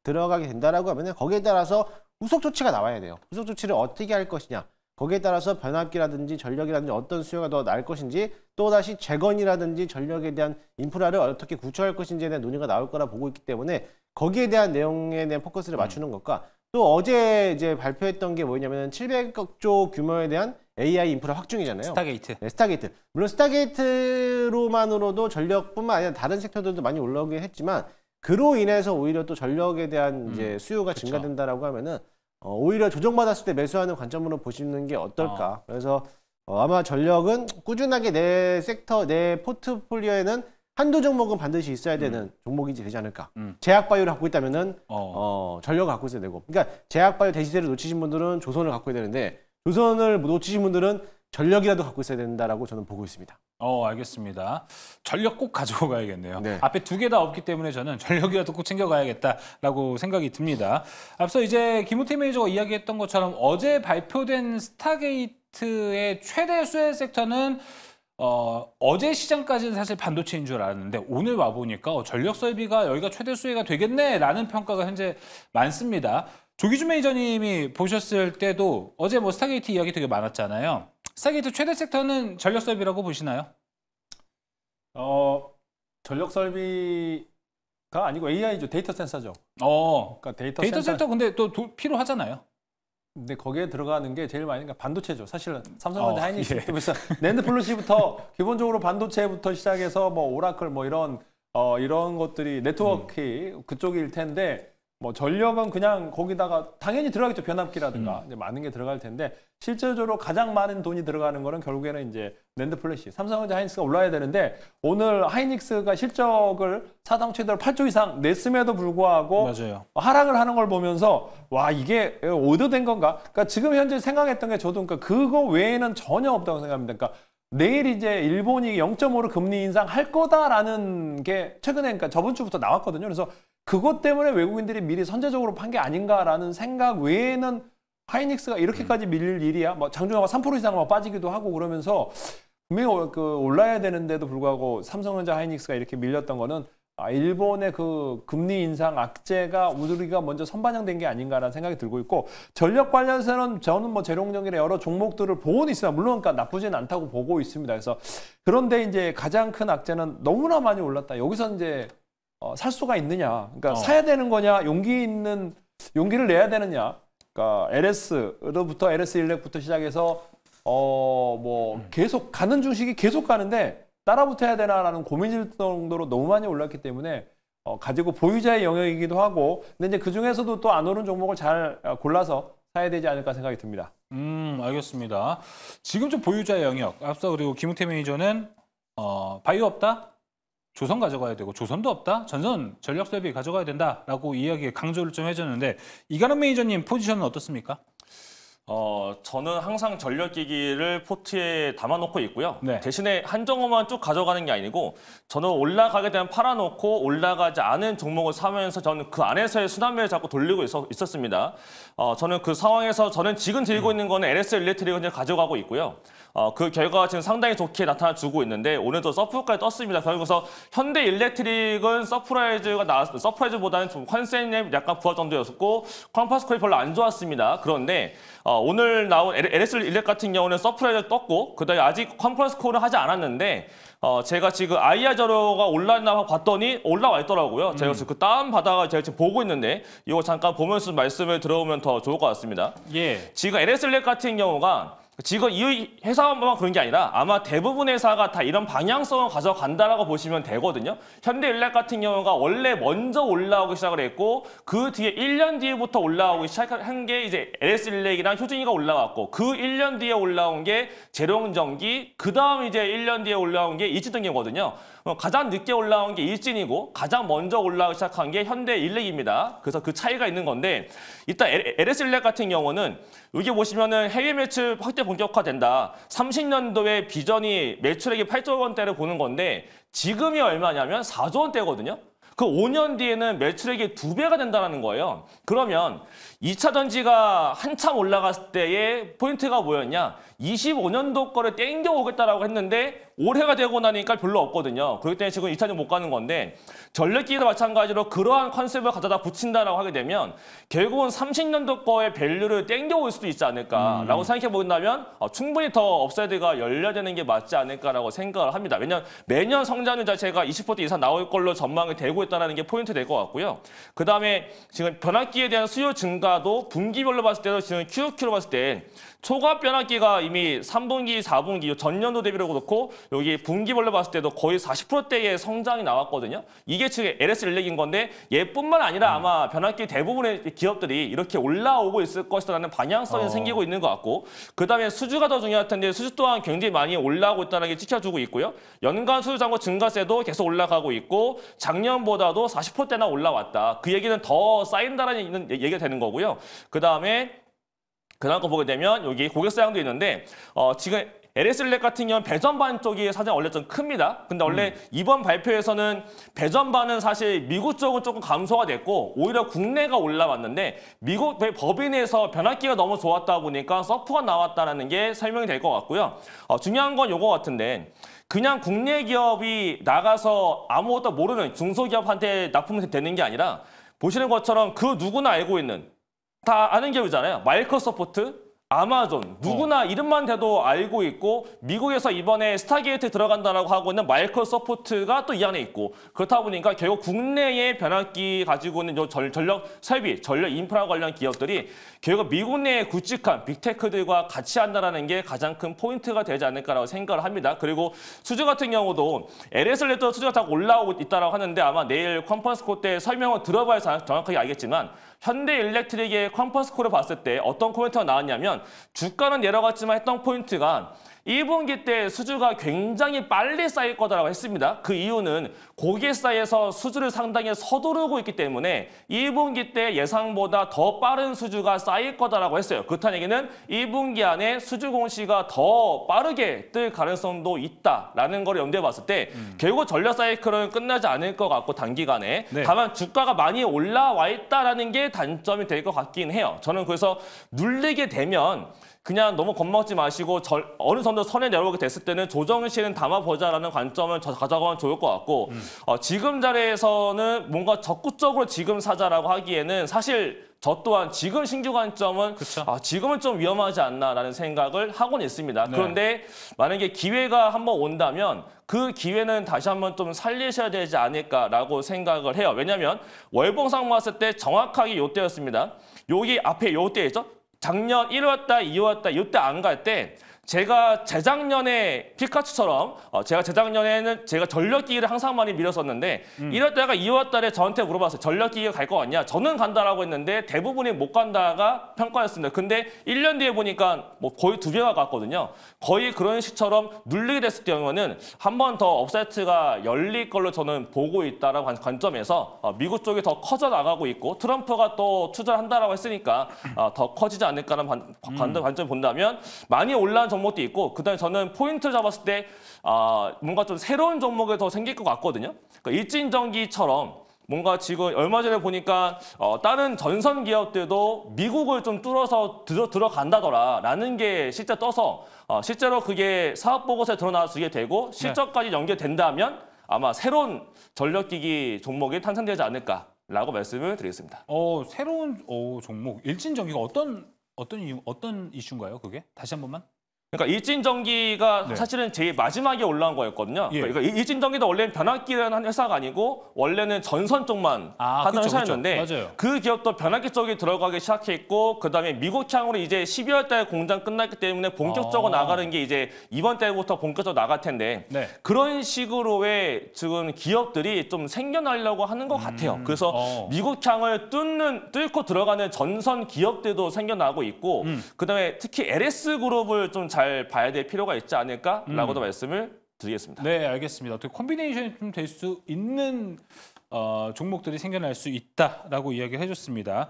들어가게 된다라고 하면은 거기에 따라서 후속 조치가 나와야 돼요. 후속 조치를 어떻게 할 것이냐. 거기에 따라서 변압기라든지 전력이라든지 어떤 수요가 더 날 것인지 또다시 재건이라든지 전력에 대한 인프라를 어떻게 구축할 것인지에 대한 논의가 나올 거라 보고 있기 때문에 거기에 대한 내용에 대한 포커스를 맞추는 것과 또 어제 이제 발표했던 게 뭐냐면 700조 규모에 대한 AI 인프라 확충이잖아요. 스타게이트. 네, 스타게이트. 물론 스타게이트로만으로도 전력뿐만 아니라 다른 섹터들도 많이 올라오긴 했지만 그로 인해서 오히려 또 전력에 대한 이제 수요가 그쵸. 증가된다라고 하면은 오히려 조정받았을 때 매수하는 관점으로 보시는 게 어떨까. 그래서 아마 전력은 꾸준하게 내 섹터, 내 포트폴리오에는 한두 종목은 반드시 있어야 되는 종목이 되지 않을까. 제약바이오를 갖고 있다면은 전력을 갖고 있어야 되고. 그러니까 제약바이오 대시세를 놓치신 분들은 조선을 갖고 있어야 되는데 조선을 놓치신 분들은 전력이라도 갖고 있어야 된다라고 저는 보고 있습니다. 알겠습니다. 전력 꼭 가지고 가야겠네요. 네. 앞에 두 개 다 없기 때문에 저는 전력이라도 꼭 챙겨가야겠다라고 생각이 듭니다. 앞서 이제 김우태 매니저가 이야기했던 것처럼 어제 발표된 스타게이트의 최대 수혜 섹터는 어제 시장까지는 사실 반도체인 줄 알았는데 오늘 와보니까 전력 설비가 여기가 최대 수혜가 되겠네라는 평가가 현재 많습니다. 조기준 매니저님이 보셨을 때도 어제 뭐 스타게이트 이야기 되게 많았잖아요. 스타게이트 최대 섹터는 전력 설비라고 보시나요? 전력 설비가 아니고 AI죠. 데이터 센서죠. 그러니까 데이터 센터 근데 또 필요하잖아요. 근데 거기에 들어가는 게 제일 많이 반도체죠. 사실은 삼성전자 하이닉스 예. 그래서 낸드 플래시부터 기본적으로 반도체부터 시작해서 뭐 오라클 뭐 이런 것들이 네트워크 그쪽일 텐데 뭐 전력은 그냥 거기다가 당연히 들어가겠죠. 변압기라든가 이제 많은 게 들어갈 텐데 실질적으로 가장 많은 돈이 들어가는 거는 결국에는 이제 낸드 플래시, 삼성전자 하이닉스가 올라야 되는데 오늘 하이닉스가 실적을 사상 최대로 8조 이상 냈음에도 불구하고 맞아요. 하락을 하는 걸 보면서 와 이게 오더된 건가? 그러니까 지금 현재 생각했던 게 저도 그러니까 그거 외에는 전혀 없다고 생각합니다. 그러니까 내일 이제 일본이 0.5로 금리 인상할 거다라는 게 최근에 그러니까 저번 주부터 나왔거든요. 그래서 그것 때문에 외국인들이 미리 선제적으로 판 게 아닌가라는 생각 외에는 하이닉스가 이렇게까지 밀릴 일이야? 뭐 장중하고 3% 이상 막 빠지기도 하고 그러면서 분명히 올라야 되는데도 불구하고 삼성전자 하이닉스가 이렇게 밀렸던 거는 일본의 그 금리 인상 악재가 우리가 먼저 선반영된 게 아닌가라는 생각이 들고 있고 전력 관련해서는 저는 뭐 재룡정이나 여러 종목들을 보고는 있어요. 물론 그러니까 나쁘지는 않다고 보고 있습니다. 그래서 그런데 이제 가장 큰 악재는 너무나 많이 올랐다. 여기서 이제 살 수가 있느냐? 그러니까 사야 되는 거냐? 용기를 내야 되느냐? 그러니까 LS로부터 LS 일렉부터 시작해서 뭐 계속 가는 주식이 계속 가는데 따라붙어야 되나라는 고민일 정도로 너무 많이 올랐기 때문에 가지고 보유자의 영역이기도 하고 근데 이제 그 중에서도 또 안 오른 종목을 잘 골라서 사야 되지 않을까 생각이 듭니다. 알겠습니다. 지금 좀 보유자의 영역 앞서 그리고 김우태 매니저는 바이오 없다? 조선 가져가야 되고 조선도 없다? 전선 전력 설비 가져가야 된다라고 이야기 강조를 좀 해줬는데 이가람 매니저님 포지션은 어떻습니까? 저는 항상 전력기기를 포트에 담아놓고 있고요. 네. 대신에 한 종목만 쭉 가져가는 게 아니고 저는 올라가게 되면 팔아놓고 올라가지 않은 종목을 사면서 저는 그 안에서의 순환매를 자꾸 돌리고 있었습니다. 저는 그 상황에서 저는 지금 들고 있는 거는 LS 일렉트릭을 가져가고 있고요. 그 결과가 지금 상당히 좋게 나타나주고 있는데 오늘도 서프까지 떴습니다. 그래서 현대 일렉트릭은 서프라이즈보다는 좀 컨셉에 약간 부합 정도였었고 컴파스콜이 별로 안 좋았습니다. 그런데 오늘 나온 LS 일렉 같은 경우는 서프라이즈 떴고 그다음에 아직 컴파스콜은 하지 않았는데 제가 지금 IR 자료가 올라왔나 하고 봤더니 올라와 있더라고요. 제가 그 다운 받아가 제가 지금 보고 있는데 이거 잠깐 보면서 말씀을 들어보면 더 좋을 것 같습니다. 예. 지금 LS 일렉 같은 경우가 지금 이 회사만 그런 게 아니라 아마 대부분 회사가 다 이런 방향성을 가져간다라고 보시면 되거든요. 현대일렉 같은 경우가 원래 먼저 올라오기 시작을 했고 그 뒤에 1년 뒤부터 올라오기 시작한 게 이제 LS일렉이랑 효진이가 올라왔고 그 1년 뒤에 올라온 게 재룡전기 그 다음 이제 1년 뒤에 올라온 게 일진전기거든요. 가장 늦게 올라온 게 일진이고 가장 먼저 올라오기 시작한 게 현대일렉입니다. 그래서 그 차이가 있는 건데 일단 LS일렉 같은 경우는 여기 보시면은 해외 매출 확대 본격화된다. 30년도에 비전이 매출액이 8조 원대를 보는 건데 지금이 얼마냐면 4조 원대거든요. 그 5년 뒤에는 매출액이 2배가 된다는 거예요. 그러면 2차 전지가 한참 올라갔을 때의 포인트가 뭐였냐? 25년도 거를 땡겨오겠다라고 했는데 올해가 되고 나니까 별로 없거든요. 그렇기 때문에 지금 2차 전지 못 가는 건데 전력기도 마찬가지로 그러한 컨셉을 가져다 붙인다라고 하게 되면 결국은 30년도 거의 밸류를 땡겨올 수도 있지 않을까라고 생각해 본다면 충분히 더 업사이드가 열려야 되는 게 맞지 않을까라고 생각을 합니다. 왜냐하면 매년 성장률 자체가 20% 이상 나올 걸로 전망이 되고 있다는 게 포인트 될 것 같고요. 그다음에 지금 변압기에 대한 수요 증가도 분기별로 봤을 때도 지금 QOQ로 봤을 때 초과 변압기가 이미 3분기, 4분기 전년도 대비로 그렇고 여기 분기별로 봤을 때도 거의 40%대의 성장이 나왔거든요. 이게 지금 LS 인력인 건데 얘뿐만 아니라 아마 변압기 대부분의 기업들이 이렇게 올라오고 있을 것이라는 방향성이 생기고 있는 것 같고 그다음에 수주가 더 중요할 텐데 수주 또한 굉장히 많이 올라오고 있다는 게 찍혀주고 있고요. 연간 수주 잔고 증가세도 계속 올라가고 있고 작년보다도 40%대나 올라왔다. 그 얘기는 더 쌓인다라는 얘기가 되는 거고요. 그다음에 그다음 거 보게 되면 여기 고객 사양도 있는데 지금 LS일렉 같은 경우는 배전반 쪽이 사실 원래 좀 큽니다. 근데 원래 이번 발표에서는 배전반은 사실 미국 쪽은 조금 감소가 됐고 오히려 국내가 올라왔는데 미국 법인에서 변압기가 너무 좋았다 보니까 서프가 나왔다는 게 설명이 될 것 같고요. 중요한 건 요거 같은데 그냥 국내 기업이 나가서 아무것도 모르는 중소기업한테 납품이 되는 게 아니라 보시는 것처럼 그 누구나 알고 있는 다 아는 기업이잖아요. 마이크로소프트, 아마존, 누구나 이름만 대도 알고 있고 미국에서 이번에 스타게이트 들어간다라고 하고 있는 마이크로소프트가 또 이 안에 있고 그렇다 보니까 결국 국내의 변압기 가지고 있는 전력 설비, 전력 인프라 관련 기업들이 결국 미국 내에 굵직한 빅테크들과 같이 한다는 게 가장 큰 포인트가 되지 않을까라고 생각을 합니다. 그리고 수주 같은 경우도 LSL도 수주가 다 올라오고 있다고 하는데 아마 내일 컨퍼런스 콜 때 설명을 들어봐야 정확하게 알겠지만 현대일렉트릭의 컨퍼런스 콜을 봤을 때 어떤 코멘트가 나왔냐면 주가는 내려갔지만 했던 포인트가 1분기 때 수주가 굉장히 빨리 쌓일 거다라고 했습니다. 그 이유는 고객사에서 수주를 상당히 서두르고 있기 때문에 1분기 때 예상보다 더 빠른 수주가 쌓일 거다라고 했어요. 그렇다는 얘기는 1분기 안에 수주 공시가 더 빠르게 뜰 가능성도 있다라는 걸 염두에 봤을 때 결국 전력 사이클은 끝나지 않을 것 같고 단기간에 네. 다만 주가가 많이 올라와 있다라는 게 단점이 될 것 같긴 해요. 저는 그래서 눌리게 되면 그냥 너무 겁먹지 마시고 어느 정도 선에 내려오게 됐을 때는 조정 시에는 담아보자라는 관점을 가져가면 좋을 것 같고 지금 자리에서는 뭔가 적극적으로 지금 사자라고 하기에는 사실 저 또한 지금 신규 관점은 지금은 좀 위험하지 않나라는 생각을 하고는 있습니다. 네. 그런데 만약에 기회가 한번 온다면 그 기회는 다시 한번 좀 살리셔야 되지 않을까라고 생각을 해요. 왜냐하면 월봉상 봤을 때 정확하게 이때였습니다. 여기 앞에 이때 있죠? 작년 1월 달, 2월 달 이때 안 갈 때 제가 재작년에 피카츄처럼 제가 재작년에는 제가 전력기기를 항상 많이 밀었었는데 1월 달과 2월 달에 저한테 물어봤어요. 전력기기가 갈 거 같냐? 저는 간다라고 했는데 대부분이 못 간다가 평가였습니다. 근데 1년 뒤에 보니까 뭐 거의 2배가 갔거든요. 거의 그런 식처럼 눌리게 됐을 경우는 한 번 더 업사이트가 열릴 걸로 저는 보고 있다라고 관점에서 미국 쪽이 더 커져 나가고 있고 트럼프가 또 투자를 한다라고 했으니까 더 커지지 않을까라는 관점 본다면 많이 올라온 종목도 있고 그다음에 저는 포인트를 잡았을 때 뭔가 좀 새로운 종목이 더 생길 것 같거든요. 그러니까 일진전기처럼 뭔가 지금 얼마 전에 보니까 다른 전선 기업들도 미국을 좀 뚫어서 들어간다더라라는 게 실제 떠서 실제로 그게 사업 보고서에 드러나게 되고 실적까지 연결된다면 아마 새로운 전력기기 종목이 탄생되지 않을까라고 말씀을 드리겠습니다. 새로운 종목 일진전기가 어떤 이슈인가요? 그게 다시 한 번만. 그러니까 일진전기가 네. 사실은 제일 마지막에 올라온 거였거든요. 예. 그러니까 일진전기도 원래는 변압기라는 회사가 아니고 원래는 전선 쪽만 하던 그쵸, 회사였는데 그쵸. 맞아요. 그 기업도 변압기 쪽에 들어가기 시작했고 그다음에 미국향으로 이제 12월 달 공장 끝났기 때문에 본격적으로 나가는 게 이제 이번 달부터 본격적으로 나갈 텐데 네. 그런 식으로의 지금 기업들이 좀 생겨나려고 하는 것 같아요. 그래서 미국향을 뚫고 들어가는 전선 기업들도 생겨나고 있고 그다음에 특히 LS그룹을 좀 잘 봐야 될 필요가 있지 않을까라고도 말씀을 드리겠습니다. 네, 알겠습니다. 어떻게 콤비네이션이 좀 될 수 있는 종목들이 생겨날 수 있다라고 이야기를 해줬습니다.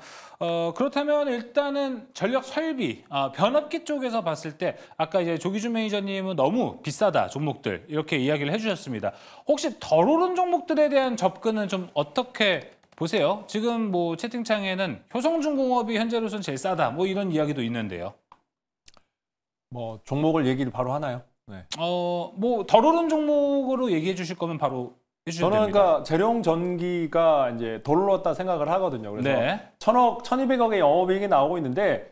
그렇다면 일단은 전력 설비, 변압기 쪽에서 봤을 때 아까 이제 조기준 매니저님은 너무 비싸다 종목들 이렇게 이야기를 해주셨습니다. 혹시 덜 오른 종목들에 대한 접근은 좀 어떻게 보세요? 지금 뭐 채팅창에는 효성중공업이 현재로서는 제일 싸다 뭐 이런 이야기도 있는데요. 뭐 종목을 얘기를 바로 하나요? 네. 뭐 덜 오른 종목으로 얘기해 주실 거면 바로 해주셔도 저는 됩니다. 그러니까 재룡 전기가 이제 덜 올랐다 생각을 하거든요. 그래서 네. 1,000억, 1,200억의 영업이익이 나오고 있는데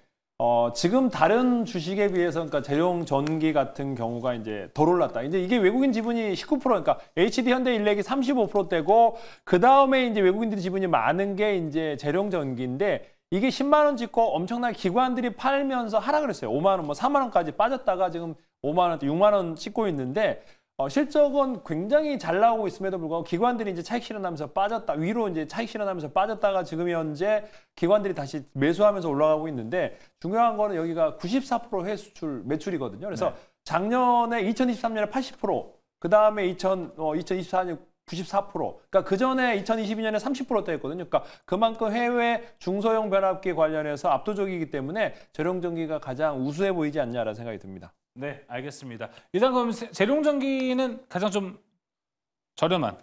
지금 다른 주식에 비해서 그러니까 재룡 전기 같은 경우가 이제 덜 올랐다. 이제 이게 외국인 지분이 19%, 그러니까 HD 현대일렉이 35%대고 그 다음에 이제 외국인들이 지분이 많은 게 이제 재룡 전기인데 이게 10만 원 찍고 엄청나게 기관들이 팔면서 하락을 했어요. 5만 원, 뭐 4만 원까지 빠졌다가 지금 5만 원, 6만 원 찍고 있는데 실적은 굉장히 잘 나오고 있음에도 불구하고 기관들이 이제 차익 실현하면서 빠졌다. 위로 이제 차익 실현하면서 빠졌다가 지금 현재 기관들이 다시 매수하면서 올라가고 있는데 중요한 거는 여기가 94% 회수출 매출이거든요. 그래서 작년에 2023년에 80%, 그 다음에 2024년 94%. 그러니까 그 전에 2022년에 30%대였거든요. 그러니까 그만큼 해외 중소형 변압기 관련해서 압도적이기 때문에 재룡전기가 가장 우수해 보이지 않냐라는 생각이 듭니다. 네, 알겠습니다. 일단 그럼 재룡전기는 가장 좀 저렴한.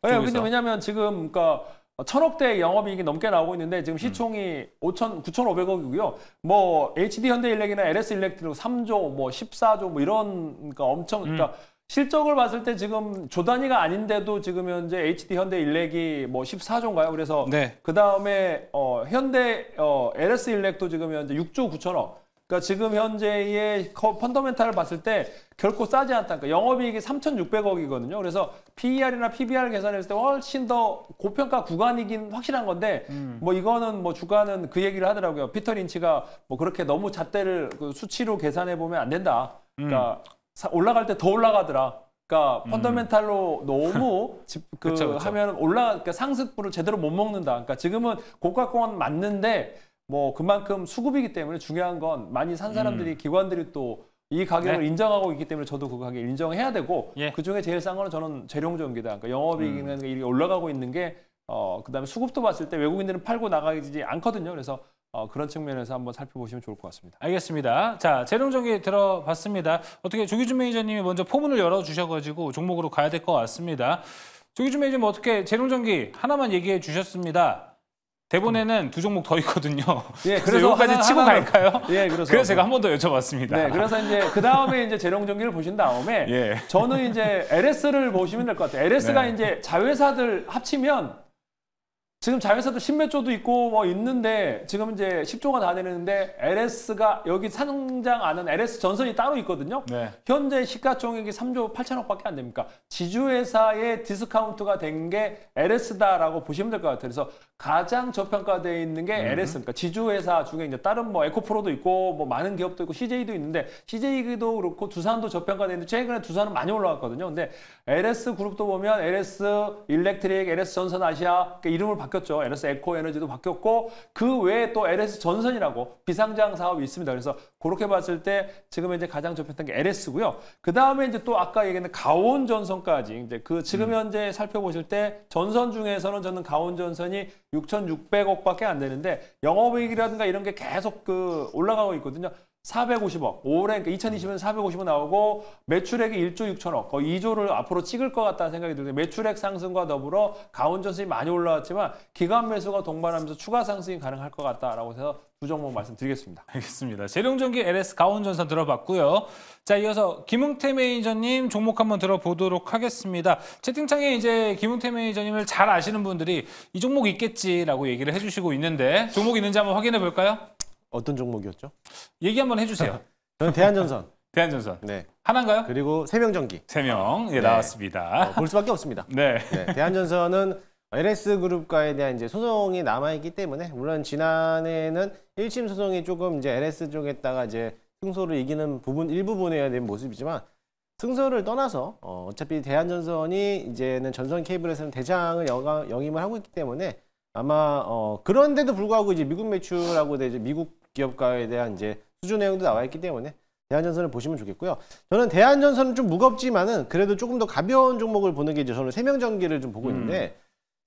네, 쪽에서. 근데 왜냐하면 지금 그러니까 1,000억대 영업이익이 넘게 나오고 있는데 지금 시총이 9,500억이고요. 뭐 HD 현대일렉이나 LS 일렉트릭 3조, 뭐 14조 뭐 이런 그러니까 엄청 그러니까 실적을 봤을 때 지금 조 단위가 아닌데도 지금 현재 HD 현대일렉이 뭐 14조인가요? 그래서 네. 그 다음에 현대 LS 일렉도 지금 현재 6조 9천억. 그러니까 지금 현재의 펀더멘탈을 봤을 때 결코 싸지 않다. 그러니까 영업이익이 3,600억이거든요. 그래서 PER이나 PBR 계산했을 때 훨씬 더 고평가 구간이긴 확실한 건데 뭐 이거는 뭐 주가는 그 얘기를 하더라고요. 피터 린치가 뭐 그렇게 너무 잣대를 그 수치로 계산해 보면 안 된다. 그러니까 올라갈 때 더 올라가더라. 그러니까 펀더멘탈로 너무 그쵸. 하면 그러니까 상승분을 제대로 못 먹는다. 그러니까 지금은 고가권 맞는데 뭐 그만큼 수급이기 때문에 중요한 건 많이 산 사람들이 기관들이 또 이 가격을 네. 인정하고 있기 때문에 저도 그 가격을 인정해야 되고 예. 그중에 제일 싼 거는 저는 재룡전기다. 그러니까 영업이익은 이렇게 올라가고 있는 게 그다음에 수급도 봤을 때 외국인들은 팔고 나가지 않거든요. 그래서 그런 측면에서 한번 살펴보시면 좋을 것 같습니다. 알겠습니다. 자, 재룡전기 들어봤습니다. 어떻게 조기준 매니저님이 먼저 포문을 열어주셔가지고 종목으로 가야 될 것 같습니다. 조기준 매니저님 어떻게 재룡전기 하나만 얘기해 주셨습니다. 대본에는 두 종목 더 있거든요. 예, 그래서 여기까지 치고 갈까요? 예, 그래서 제가 한 번 더 여쭤봤습니다. 네, 그래서 이제 그 다음에 이제 재룡전기를 보신 다음에 예. 저는 이제 LS를 보시면 될 것 같아요. LS가 네. 이제 자회사들 합치면 지금 자회사도 10몇 조도 있고 뭐 있는데 지금 이제 10조가 다 되는데 LS가 여기 상장하는 LS 전선이 따로 있거든요. 네. 현재 시가총액이 3조 8천억밖에 안 됩니까? 지주회사의 디스카운트가 된 게 LS다라고 보시면 될 것 같아요. 그래서 가장 저평가되어 있는 게 LS, 그러니까 지주회사 중에 이제 다른 뭐 에코프로도 있고 뭐 많은 기업도 있고 CJ도 있는데 CJ도 그렇고 두산도 저평가되어 있는데 최근에 두산은 많이 올라갔거든요. 근데 LS 그룹도 보면 LS 일렉트릭, LS 전선 아시아 그러니까 이름을 바뀌었죠. LS 에코 에너지도 바뀌었고 그 외에 또 LS 전선이라고 비상장 사업이 있습니다. 그래서 그렇게 봤을 때 지금 이제 가장 접했던 게 LS고요. 그 다음에 이제 또 아까 얘기했던 가온 전선까지 이제 그 지금 현재 살펴보실 때 전선 중에서는 저는 가온 전선이 6,600억밖에 안 되는데 영업이익이라든가 이런 게 계속 그 올라가고 있거든요. 450억. 올해 그러니까 2020년 450억 나오고 매출액이 1조 6천억. 거의 2조를 앞으로 찍을 것 같다는 생각이 들어요. 매출액 상승과 더불어 가온전선이 많이 올라왔지만 기간 매수가 동반하면서 추가 상승이 가능할 것 같다라고 해서 두 종목 말씀드리겠습니다. 알겠습니다. 재룡전기 LS 가온전선 들어봤고요. 자, 이어서 김웅태 매니저님 종목 한번 들어보도록 하겠습니다. 채팅창에 이제 김웅태 매니저님을 잘 아시는 분들이 이 종목 있겠지라고 얘기를 해주시고 있는데 종목 있는지 한번 확인해 볼까요? 어떤 종목이었죠? 얘기 한번 해주세요. 저는 대한전선. 대한전선. 네. 하나인가요? 그리고 세명전기. 3명. 예, 네. 나왔습니다. 볼 수밖에 없습니다. 네. 네, 대한전선은 LS그룹과에 대한 이제 소송이 남아있기 때문에 물론 지난해에는 1심 소송이 조금 이제 LS 쪽에다가 이제 승소를 이기는 일부분에 대한 모습이지만 승소를 떠나서 어차피 대한전선이 이제는 전선 케이블에서는 대장을 영임을 하고 있기 때문에 아마 그런데도 불구하고 이제 미국 매출하고 이제 미국 기업가에 대한 이제 수주 내용도 나와 있기 때문에 대한전선을 보시면 좋겠고요. 저는 대한전선은 좀 무겁지만은 그래도 조금 더 가벼운 종목을 보는 게 이제 저는 세명전기를 좀 보고 있는데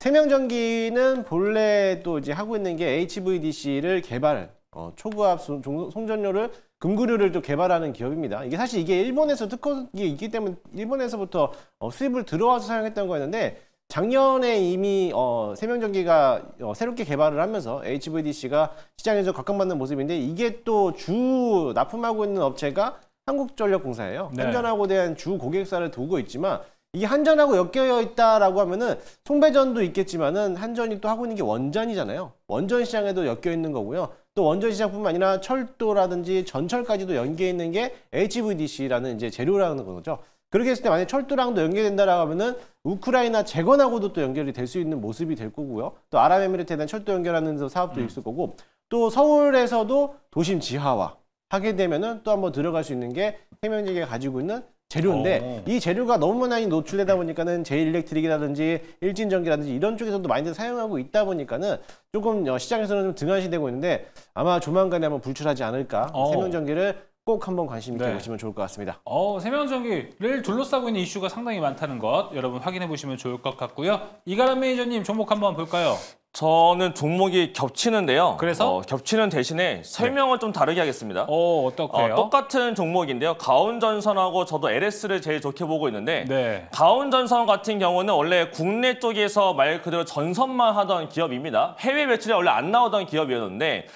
세명전기는 본래 또 이제 하고 있는 게 HVDC를 개발, 초고압 송전료를 금구류를 또 개발하는 기업입니다. 이게 사실 이게 일본에서 특허가 있기 때문에 일본에서부터 수입을 들어와서 사용했던 거였는데 작년에 이미 세명전기가 새롭게 개발을 하면서 HVDC가 시장에서 각광받는 모습인데 이게 또 주 납품하고 있는 업체가 한국전력공사예요. 네. 한전하고 대한 주 고객사를 두고 있지만 이게 한전하고 엮여 있다라고 하면은 송배전도 있겠지만은 한전이 또 하고 있는 게 원전이잖아요. 원전 시장에도 엮여 있는 거고요. 또 원전 시장뿐만 아니라 철도라든지 전철까지도 연계해 있는 게 HVDC라는 이제 재료라는 거죠. 그렇게 했을 때 만약에 철도랑도 연계된다라고 하면은 우크라이나 재건하고도 또 연결이 될 수 있는 모습이 될 거고요. 또 아랍에미리트에 대한 철도 연결하는 사업도 있을 거고, 또 서울에서도 도심 지하화 하게 되면은 또 한번 들어갈 수 있는 게 해명제가 가지고 있는 재료인데, 이 재료가 너무 많이 노출되다 보니까는 제일일렉트릭이라든지 일진전기라든지 이런 쪽에서도 많이들 사용하고 있다 보니까는 조금 시장에서는 좀 등한시되고 있는데, 아마 조만간에 한번 불출하지 않을까. 세명전기를 꼭 한번 관심 있게 보시면 좋을 것 같습니다. 세명전기를 둘러싸고 있는 이슈가 상당히 많다는 것 여러분 확인해 보시면 좋을 것 같고요. 이가람 매니저님 종목 한번 볼까요? 저는 종목이 겹치는데요. 그래서? 겹치는 대신에 설명을 좀 다르게 하겠습니다. 어떻게요? 똑같은 종목인데요. 가온전선하고 저도 LS를 제일 좋게 보고 있는데 네. 가온전선 같은 경우는 원래 국내 쪽에서 말 그대로 전선만 하던 기업입니다. 해외 매출이 원래 안 나오던 기업이었는데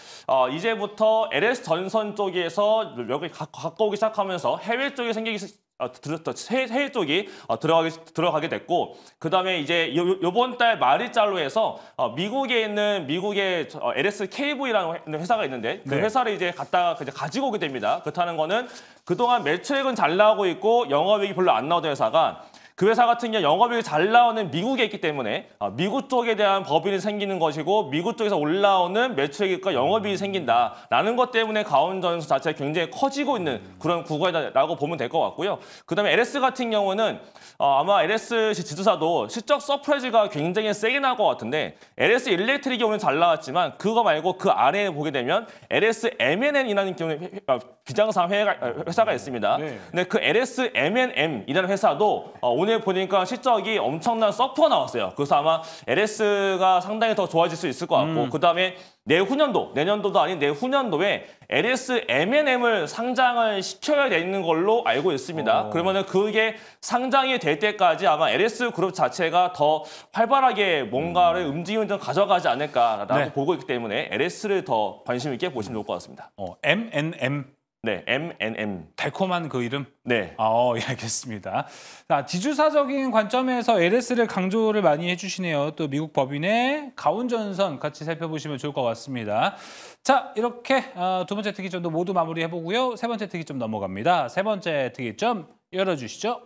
이제부터 LS전선 쪽에서 여기 갖고 오기 시작하면서 해외 쪽에 해외 쪽이 들어가게 됐고, 그 다음에 이제 요번 달 말일자로 해서 미국에 있는 미국의 LSKV라는 회사가 있는데 그 회사를 이제 가지고 오게 됩니다. 그렇다는 거는 그동안 매출액은 잘 나오고 있고 영업이익이 별로 안 나오던 회사가, 그 회사 같은 경우 영업이익이 잘 나오는 미국에 있기 때문에 미국 쪽에 대한 법인이 생기는 것이고 미국 쪽에서 올라오는 매출액과 영업이익이 생긴다라는 것 때문에 가온전선 자체가 굉장히 커지고 있는 그런 구간이라고 보면 될 것 같고요. 그다음에 LS 같은 경우는 아마 LS 지주사도 실적 서프라이즈가 굉장히 세게 나올 것 같은데, LS 일렉트릭이 오늘 잘 나왔지만 그거 말고 그 아래에 보게 되면 LS M&M이라는 비장상 회사가 있습니다. 네. 근데 그 LS M&M이라는 회사도 오늘 보니까 실적이 엄청난 서프가 나왔어요. 그래서 아마 LS가 상당히 더 좋아질 수 있을 것 같고, 그다음에 내년도도 아닌 내후년도에 LS M&M을 상장을 시켜야 되는 걸로 알고 있습니다. 그러면은 그게 상장이 될 때까지 아마 LS 그룹 자체가 더 활발하게 뭔가를 움직임을 좀 가져가지 않을까라고 보고 있기 때문에 LS를 더 관심 있게 보시면 좋을 것 같습니다. M&M. 네, M&M. 달콤한 그 이름? 네. 예, 알겠습니다. 자, 지주사적인 관점에서 LS를 강조를 많이 해주시네요. 또 미국 법인의 가온전선 같이 살펴보시면 좋을 것 같습니다. 자, 이렇게 두 번째 특이점도 모두 마무리해보고요. 세 번째 특이점 넘어갑니다. 세 번째 특이점 열어주시죠.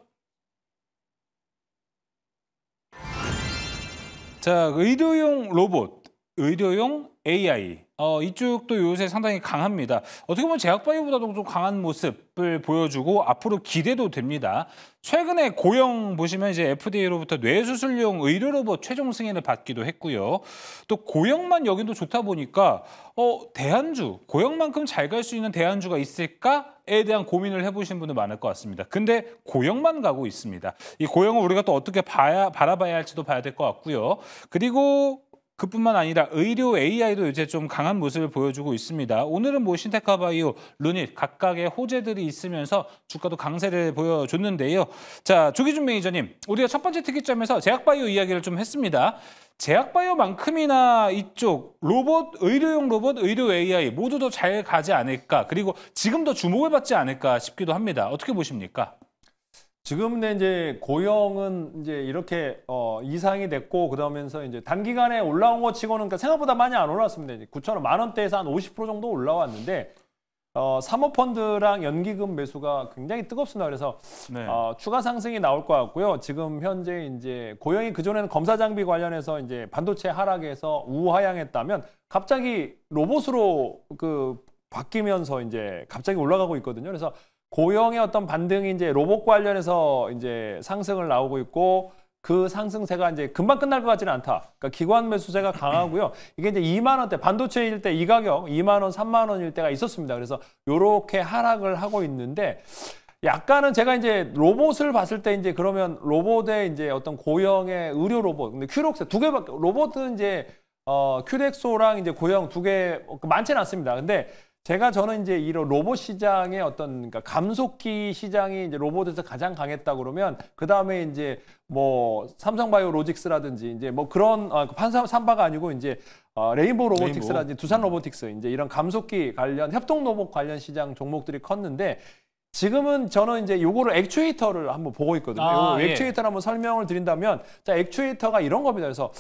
자, 의료용 로봇, 의료용 AI. 이쪽도 요새 상당히 강합니다. 어떻게 보면 제약바이오보다도 좀 강한 모습을 보여주고 앞으로 기대도 됩니다. 최근에 고영 보시면 이제 FDA로부터 뇌수술용 의료 로봇 최종 승인을 받기도 했고요. 또 고영만 여기도 좋다 보니까 대안주, 고영만큼 잘 갈 수 있는 대안주가 있을까에 대한 고민을 해보신 분들 많을 것 같습니다. 근데 고영만 가고 있습니다. 이 고영을 우리가 또 어떻게 바라봐야 할지도 봐야 될 것 같고요. 그리고 그뿐만 아니라 의료 AI도 이제 좀 강한 모습을 보여주고 있습니다. 오늘은 뭐 신테카바이오, 루닛 각각의 호재들이 있으면서 주가도 강세를 보여줬는데요. 자, 조기준 매니저님, 우리가 첫 번째 특이점에서 제약바이오 이야기를 좀 했습니다. 제약바이오만큼이나 이쪽 로봇, 의료용 로봇, 의료 AI 모두 더 잘 가지 않을까, 그리고 지금 더 주목을 받지 않을까 싶기도 합니다. 어떻게 보십니까? 지금 이제 고영은 이제 이렇게 이상이 됐고, 그러면서 이제 단기간에 올라온 것 치고는 그러니까 생각보다 많이 안 올랐습니다. 이제 9,000원, 만 원대에서 한 50% 정도 올라왔는데 사모펀드랑 연기금 매수가 굉장히 뜨겁습니다. 그래서 추가 상승이 나올 것 같고요. 지금 현재 이제 고영이 그전에는 검사 장비 관련해서 이제 반도체 하락에서 우하향했다면 갑자기 로봇으로 바뀌면서 이제 갑자기 올라가고 있거든요. 그래서 고영의 어떤 반등이 이제 로봇 관련해서 이제 상승을 나오고 있고, 그 상승세가 이제 금방 끝날 것 같지는 않다. 그러니까 기관 매수세가 강하고요. 이게 이제 2만 원대, 반도체일 때 이 가격 2만 원, 3만 원일 때가 있었습니다. 그래서 이렇게 하락을 하고 있는데, 약간은 제가 이제 로봇을 봤을 때 이제 그러면 로봇의 이제 어떤 고영의 의료 로봇, 근데 큐렉소 두 개밖에, 로봇은 이제 큐렉소랑 이제 고영 두 개 많지는 않습니다. 근데 저는 이제 이런 로봇 시장의 그러니까 감속기 시장이 이제 로봇에서 가장 강했다 그러면, 그 다음에 이제 뭐 삼성바이오로직스라든지 이제 뭐 그런 삼바가 아니고 이제 레인보우 로보틱스라든지 두산 로보틱스, 이제 이런 감속기 관련 협동 로봇 관련 시장 종목들이 컸는데, 지금은 저는 이제 요거를 액추에이터를 한번 보고 있거든요. 아, 요 예. 액추에이터를 한번 설명을 드린다면, 자, 액추에이터가 이런 겁니다. 그래서,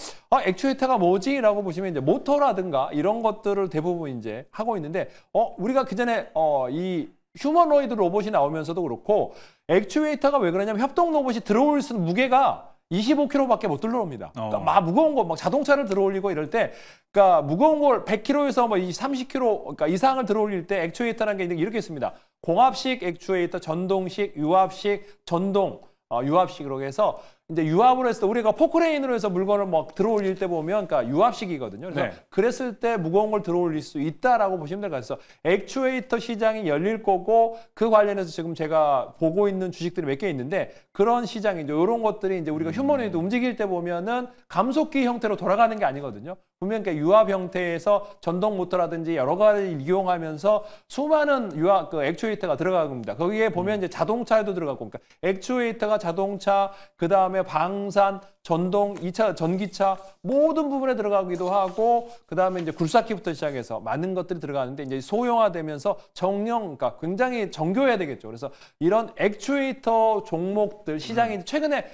액추에이터가 뭐지? 라고 보시면 이제 모터라든가 이런 것들을 대부분 이제 하고 있는데, 우리가 그 전에, 이 휴머노이드 로봇이 나오면서도 그렇고, 액추에이터가 왜 그러냐면 협동 로봇이 들어올 수 있는 무게가 25kg밖에 못 들어옵니다. 그러니까 막 무거운 거, 막 자동차를 들어올리고 이럴 때, 그러니까 무거운 걸 100kg에서 뭐 30kg 그러니까 이상을 들어올릴 때 액추에이터라는 게 이렇게 있습니다. 공합식 액추에이터, 전동식, 유압식, 전동, 유압식으로 해서 이제 유압으로 해서 우리가 포크레인으로 해서 물건을 막 들어올릴 때 보면 그러니까 유압식이거든요. 그래서 네. 그랬을 때 무거운 걸 들어올릴 수 있다라고 보시면 될 것 같아요. 액추에이터 시장이 열릴 거고 그 관련해서 지금 제가 보고 있는 주식들이 몇 개 있는데 그런 시장이 이제 이런 것들이 이제 우리가 휴머노이드 움직일 때 보면은 감속기 형태로 돌아가는 게 아니거든요. 분명 그러니까 유압 형태에서 전동 모터라든지 여러 가지를 이용하면서 수많은 유압 그 액추에이터가 들어가는 겁니다. 거기에 보면 이제 자동차에도 들어가고 그러니까 액추에이터가 자동차 그다음에 방산, 전동, 2차 전기차 모든 부분에 들어가기도 하고 그다음에 이제 굴삭기부터 시작해서 많은 것들이 들어가는데 이제 소형화되면서 정령 그러니까 굉장히 정교해야 되겠죠. 그래서 이런 액추에이터 종목들 시장이 최근에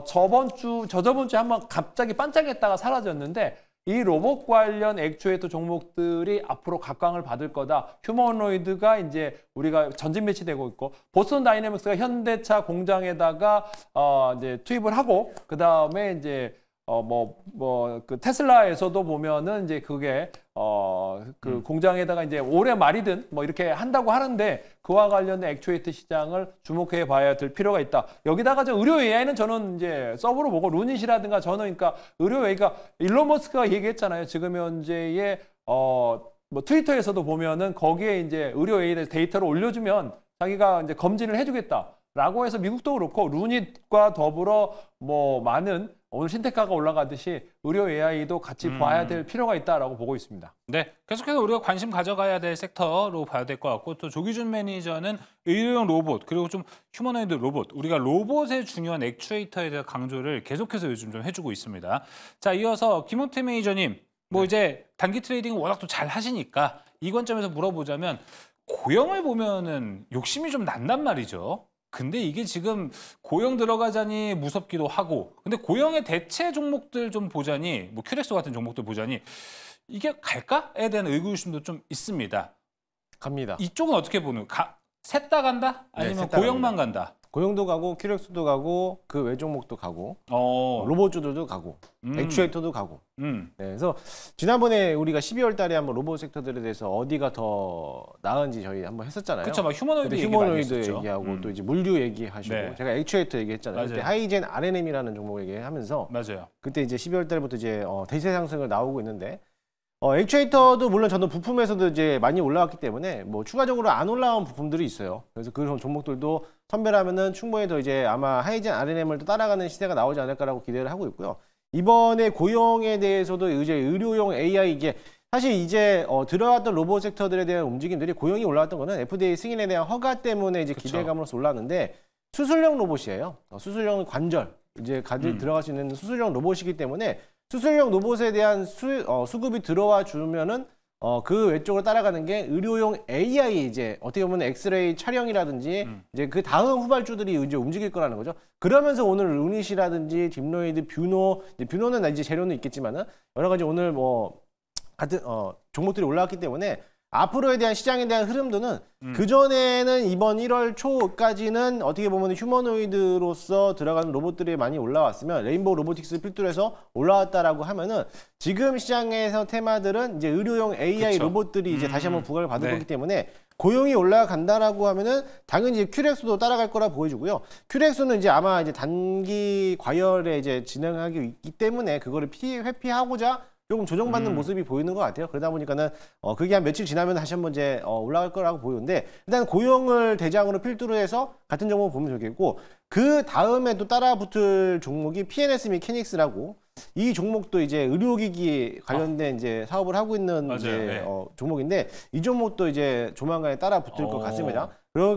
저저번 주에 한번 갑자기 반짝했다가 사라졌는데 이 로봇 관련 액추에이터 종목들이 앞으로 각광을 받을 거다. 휴머노이드가 이제 우리가 전진 배치되고 있고 보스턴 다이내믹스가 현대차 공장에다가 이제 투입을 하고 그 다음에 이제 그 테슬라에서도 보면은 이제 그게 그 공장에다가 이제 올해 말이든 뭐 이렇게 한다고 하는데 그와 관련된 액추에이터 시장을 주목해 봐야 될 필요가 있다. 여기다가 의료 AI는 저는 이제 서브로 보고 루닛이라든가 저는 그러니까 의료 AI가 일론 머스크가 얘기했잖아요. 지금 현재의 뭐 트위터에서도 보면은 거기에 이제 의료 AI에 대해서 데이터를 올려주면 자기가 이제 검진을 해주겠다라고 해서 미국도 그렇고 루닛과 더불어 뭐 많은 오늘 신테카가 올라가듯이 의료 AI도 같이 봐야 될 필요가 있다라고 보고 있습니다. 네, 계속해서 우리가 관심 가져가야 될 섹터로 봐야 될 것 같고 또 조기준 매니저는 의료용 로봇 그리고 좀 휴머노이드 로봇 우리가 로봇의 중요한 액추에이터에 대한 강조를 계속해서 요즘 좀 해주고 있습니다. 자, 이어서 김원태 매니저님 뭐 이제 단기 트레이딩 워낙 또 잘 하시니까 이 관점에서 물어보자면 고영을 보면은 욕심이 좀 난단 말이죠. 근데 이게 지금 고영 들어가자니 무섭기도 하고 근데 고영의 대체 종목들 좀 보자니 뭐 큐렉스 같은 종목들 보자니 이게 갈까에 대한 의구심도 좀 있습니다. 갑니다. 이쪽은 어떻게 보는? 셋 다 간다? 아니면 셋다 고영만 간다? 고용도 가고 큐렉스도 가고 그 외 종목도 가고 로봇주들도 가고 액추에이터도 가고 네, 그래서 지난번에 우리가 12월 달에 한번 로봇 섹터들에 대해서 어디가 더 나은지 저희 한번 했었잖아요. 그렇죠. 막 휴머노이드 얘기 많이 휴머노이드 했었죠. 얘기하고 또 이제 물류 얘기하시고 네. 제가 액추에이터 얘기했잖아요. 맞아요. 그때 하이젠 RNM이라는 종목 얘기하면서 맞아요. 그때 이제 12월 달부터 이제 대세 상승을 나오고 있는데 액추에이터도 물론 저는 부품에서도 이제 많이 올라왔기 때문에 뭐 추가적으로 안 올라온 부품들이 있어요. 그래서 그런 종목들도 선별하면은 충분히 더 이제 아마 하이젠 RNM을 또 따라가는 시대가 나오지 않을까라고 기대를 하고 있고요. 이번에 고용에 대해서도 이제 의료용 AI 이게 사실 이제 들어왔던 로봇 섹터들에 대한 움직임들이 고용이 올라왔던 거는 FDA 승인에 대한 허가 때문에 이제 그쵸. 기대감으로서 올랐는데 수술용 로봇이에요. 수술용 관절 이제 들어갈 수 있는 수술용 로봇이기 때문에 수술용 로봇에 대한 수급이 들어와 주면은 그 외쪽으로 따라가는 게 의료용 AI 이제 어떻게 보면 엑스레이 촬영이라든지 이제 그 다음 후발주들이 이제 움직일 거라는 거죠. 그러면서 오늘 루닛이라든지 딥노이드, 뷰노는 이제 재료는 있겠지만은 여러 가지 오늘 뭐 같은 종목들이 올라왔기 때문에 앞으로에 대한 시장에 대한 흐름도는 그전에는 이번 1월 초까지는 어떻게 보면 휴머노이드로서 들어가는 로봇들이 많이 올라왔으면 레인보우 로보틱스 필두에서 올라왔다라고 하면은 지금 시장에서 테마들은 이제 의료용 AI 그쵸. 로봇들이 이제 다시 한번 부각을 받을 네. 거기 때문에 고용이 올라간다라고 하면은 당연히 이제 큐렉스도 따라갈 거라 보여주고요. 큐렉스는 이제 아마 이제 단기 과열에 이제 진행하기 있기 때문에 그거를 회피하고자 조금 조정받는 모습이 보이는 것 같아요. 그러다 보니까는 그게 한 며칠 지나면 다시 한번 이제 올라갈 거라고 보이는데 일단 고용을 대장으로 필두로 해서 같은 종목 보면 좋겠고 그 다음에 또 따라 붙을 종목이 PNS 메케닉스라고 이 종목도 이제 의료기기 관련된 이제 사업을 하고 있는 맞아요. 이제 네. 종목인데 이 종목도 이제 조만간에 따라 붙을 것 같습니다.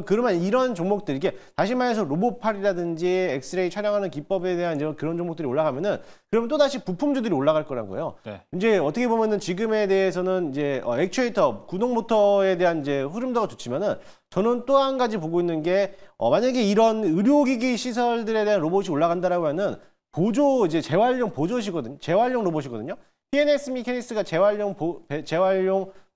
그러면 이런 종목들, 이게 다시 말해서 로봇팔이라든지 엑스레이 촬영하는 기법에 대한 이제 그런 종목들이 올라가면은 그러면 또 다시 부품주들이 올라갈 거란 거예요. 네. 이제 어떻게 보면은 지금에 대해서는 이제 액추에이터, 구동 모터에 대한 이제 흐름도가 좋지만은 저는 또 한 가지 보고 있는 게 만약에 이런 의료기기 시설들에 대한 로봇이 올라간다라고 하면 보조 이제 재활용 보조시거든요. 재활용 로봇이거든요. PNS 미케닉스가 재활용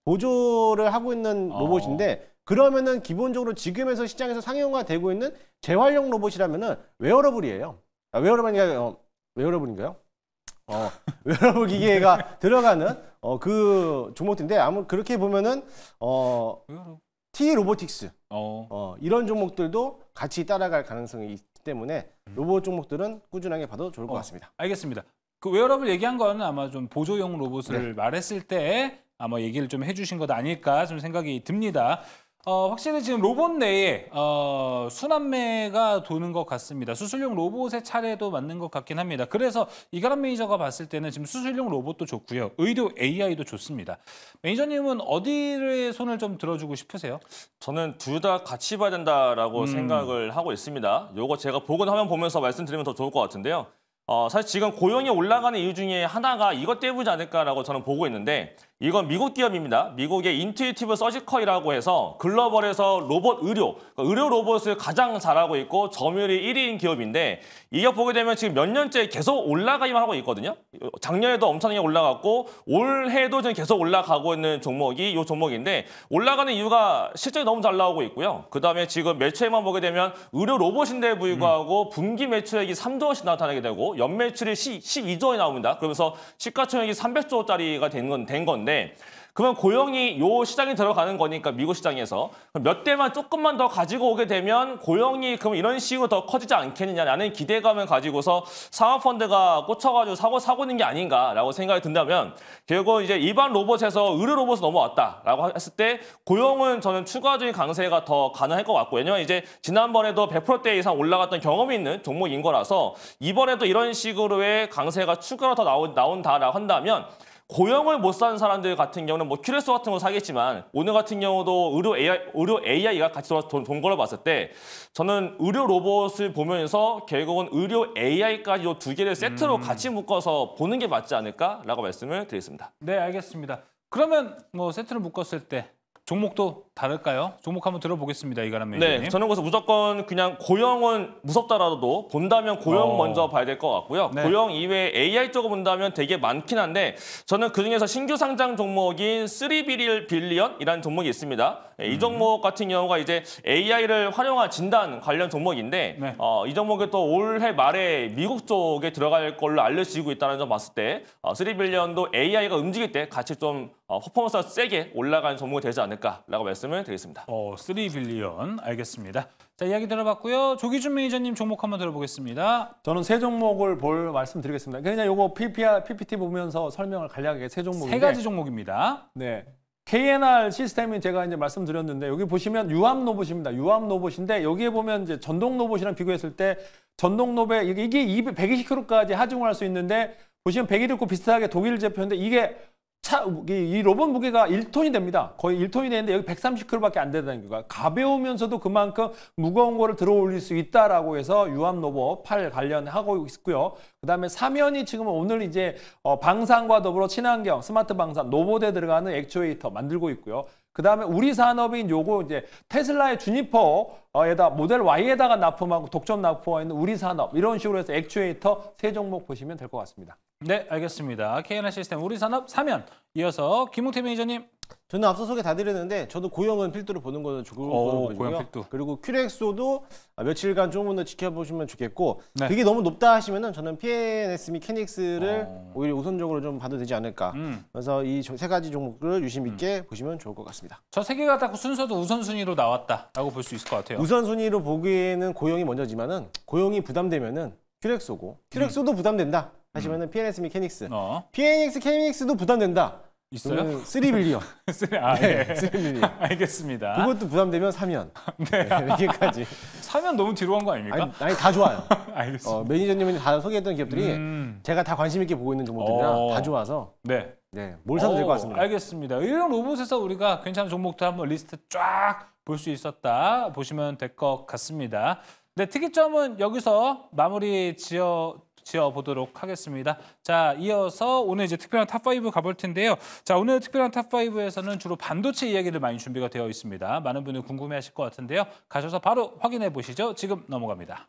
보조를 하고 있는 로봇인데 그러면은 기본적으로 지금에서 시장에서 상용화되고 있는 재활용 로봇이라면은 웨어러블이에요. 웨어러블인가요? 웨어러블 기계가 들어가는 그 종목인데 아무 그렇게 보면은 T 로보틱스 이런 종목들도 같이 따라갈 가능성이 있기 때문에 로봇 종목들은 꾸준하게 봐도 좋을 것 같습니다. 알겠습니다. 그 웨어러블 얘기한 거는 아마 좀 보조용 로봇을 말했을 때 아마 얘기를 좀 해주신 것 아닐까 좀 생각이 듭니다. 확실히 지금 로봇 내에 순환매가 도는 것 같습니다. 수술용 로봇의 차례도 맞는 것 같긴 합니다. 그래서 이가람 매니저가 봤을 때는 지금 수술용 로봇도 좋고요. 의료 AI도 좋습니다. 매니저님은 어디를 손을 좀 들어주고 싶으세요? 저는 둘 다 같이 봐야 된다라고 생각을 하고 있습니다. 요거 제가 보고 화면 보면서 말씀드리면 더 좋을 것 같은데요. 사실 지금 고용이 올라가는 이유 중에 하나가 이것 때문이지 않을까라고 저는 보고 있는데 이건 미국 기업입니다. 미국의 인투이티브 서지컬이라고 해서 글로벌에서 로봇 의료 로봇을 가장 잘하고 있고 점유율이 1위인 기업인데 이 기업 보게 되면 지금 몇 년째 계속 올라가기만 하고 있거든요. 작년에도 엄청나게 올라갔고 올해도 지금 계속 올라가고 있는 종목이 이 종목인데 올라가는 이유가 실적이 너무 잘 나오고 있고요. 그다음에 지금 매출액만 보게 되면 의료 로봇인데 불구하고 분기 매출액이 3조 원씩 나타나게 되고 연매출이 12조 원이 나옵니다. 그러면서 시가총액이 300조짜리가 된 건데 그러면 고용이 요 시장에 들어가는 거니까 미국 시장에서 몇 대만 조금만 더 가지고 오게 되면 고용이 그럼 이런 식으로 더 커지지 않겠느냐라는 기대감을 가지고서 상업펀드가 꽂혀가지고 사고 있는 게 아닌가라고 생각이 든다면 결국 이제 일반 로봇에서 의료 로봇으로 넘어왔다라고 했을 때 고용은 저는 추가적인 강세가 더 가능할 것 같고 왜냐면 이제 지난번에도 100%대 이상 올라갔던 경험이 있는 종목인 거라서 이번에도 이런 식으로의 강세가 추가로 더 나온다라고 한다면 고용을 못 사는 사람들 같은 경우는 뭐 큐레스 같은 거 사겠지만 오늘 같은 경우도 의료 AI가 같이 돈 걸어 봤을 때 저는 의료 로봇을 보면서 결국은 의료 AI까지 이 두 개를 세트로 같이 묶어서 보는 게 맞지 않을까라고 말씀을 드리겠습니다. 네, 알겠습니다. 그러면 뭐 세트를 묶었을 때 종목도 다를까요? 종목 한번 들어보겠습니다. 이가람 매니저님. 네, 저는 그래서 무조건 그냥 고용은 무섭더라도 본다면 고용 먼저 봐야 될 것 같고요. 네. 고용 이외에 AI 쪽을 본다면 되게 많긴 한데 저는 그중에서 신규 상장 종목인 3빌리언이라는 종목이 있습니다. 이 종목 같은 경우가 이제 AI를 활용한 진단 관련 종목인데 네. 이 종목이 또 올해 말에 미국 쪽에 들어갈 걸로 알려지고 있다는 점 봤을 때 3빌리언도 AI가 움직일 때 같이 좀 퍼포먼스가 세게 올라가는 종목이 되지 않을까라고 말씀을 드리겠습니다. 3빌리언 알겠습니다. 자, 이야기 들어봤고요. 조기준 매니저님 종목 한번 들어보겠습니다. 저는 세 종목을 볼 말씀드리겠습니다. 그냥 요거 PPT 보면서 설명을 간략하게 세 종목인데 세 가지 종목입니다. 네. KNR 시스템이 제가 이제 말씀드렸는데 여기 보시면 유압 로봇입니다. 유압 로봇인데 여기에 보면 이제 전동 로봇이랑 비교했을 때 전동 로봇 이게 120kg까지 하중을 할 수 있는데 보시면 120kg 비슷하게 독일 제품인데 이게 이 로봇 무게가 1톤이 됩니다. 거의 1톤이 되는데 여기 130kg밖에 안 된다는 거예요. 가벼우면서도 그만큼 무거운 거를 들어 올릴 수 있다라고 해서 유압 로봇 팔 관련하고 있고요. 그다음에 사면이 지금 오늘 이제 방산과 더불어 친환경, 스마트 방산, 로봇에 들어가는 액추에이터 만들고 있고요. 그다음에 우리 산업인 요거 이제 테슬라의 주니퍼에다 모델 Y에다가 납품하고 독점 납품하고 있는 우리 산업 이런 식으로 해서 액추에이터 세 종목 보시면 될 것 같습니다. 네, 알겠습니다. KNR 시스템 우리 산업 사면 이어서 김웅태 매니저님. 저는 앞서 소개 다 드렸는데 저도 고용은 필두로 보는 거는 좋을 거고요. 고용 필두. 그리고 큐렉소도 며칠간 조금 더 지켜보시면 좋겠고 네. 그게 너무 높다 하시면은 저는 PNS 미케닉스를 오히려 우선적으로 좀 봐도 되지 않을까. 그래서 이 세 가지 종목들을 유심 있게 보시면 좋을 것 같습니다. 저 세 개가 딱 순서도 우선순위로 나왔다라고 볼 수 있을 것 같아요. 우선순위로 보기에는 고용이 먼저지만은 고용이 부담되면은 큐렉소도 부담된다 하시면은 PNS 미케닉스, PNX 케미닉스도 부담된다. 있어요? 3빌리언. 예. 3빌리언. 알겠습니다. 그것도 부담되면 사면. 네. 이렇게까지. 사면 너무 뒤로 간 거 아닙니까? 아니 다 좋아요. 알겠습니다. 매니저님이 다 소개했던 기업들이 제가 다 관심 있게 보고 있는 종목들이라 다 좋아서 네. 뭘 사도 될 것 같습니다. 알겠습니다. 의료 로봇에서 우리가 괜찮은 종목들 한번 리스트 쫙 볼 수 있었다 보시면 될 것 같습니다. 네, 특이점은 여기서 마무리 지어 보도록 하겠습니다. 자, 이어서 오늘 이제 특별한 탑5 가볼 텐데요. 자, 오늘 특별한 탑5에서는 주로 반도체 이야기를 많이 준비가 되어 있습니다. 많은 분들 궁금해하실 것 같은데요. 가셔서 바로 확인해 보시죠. 지금 넘어갑니다.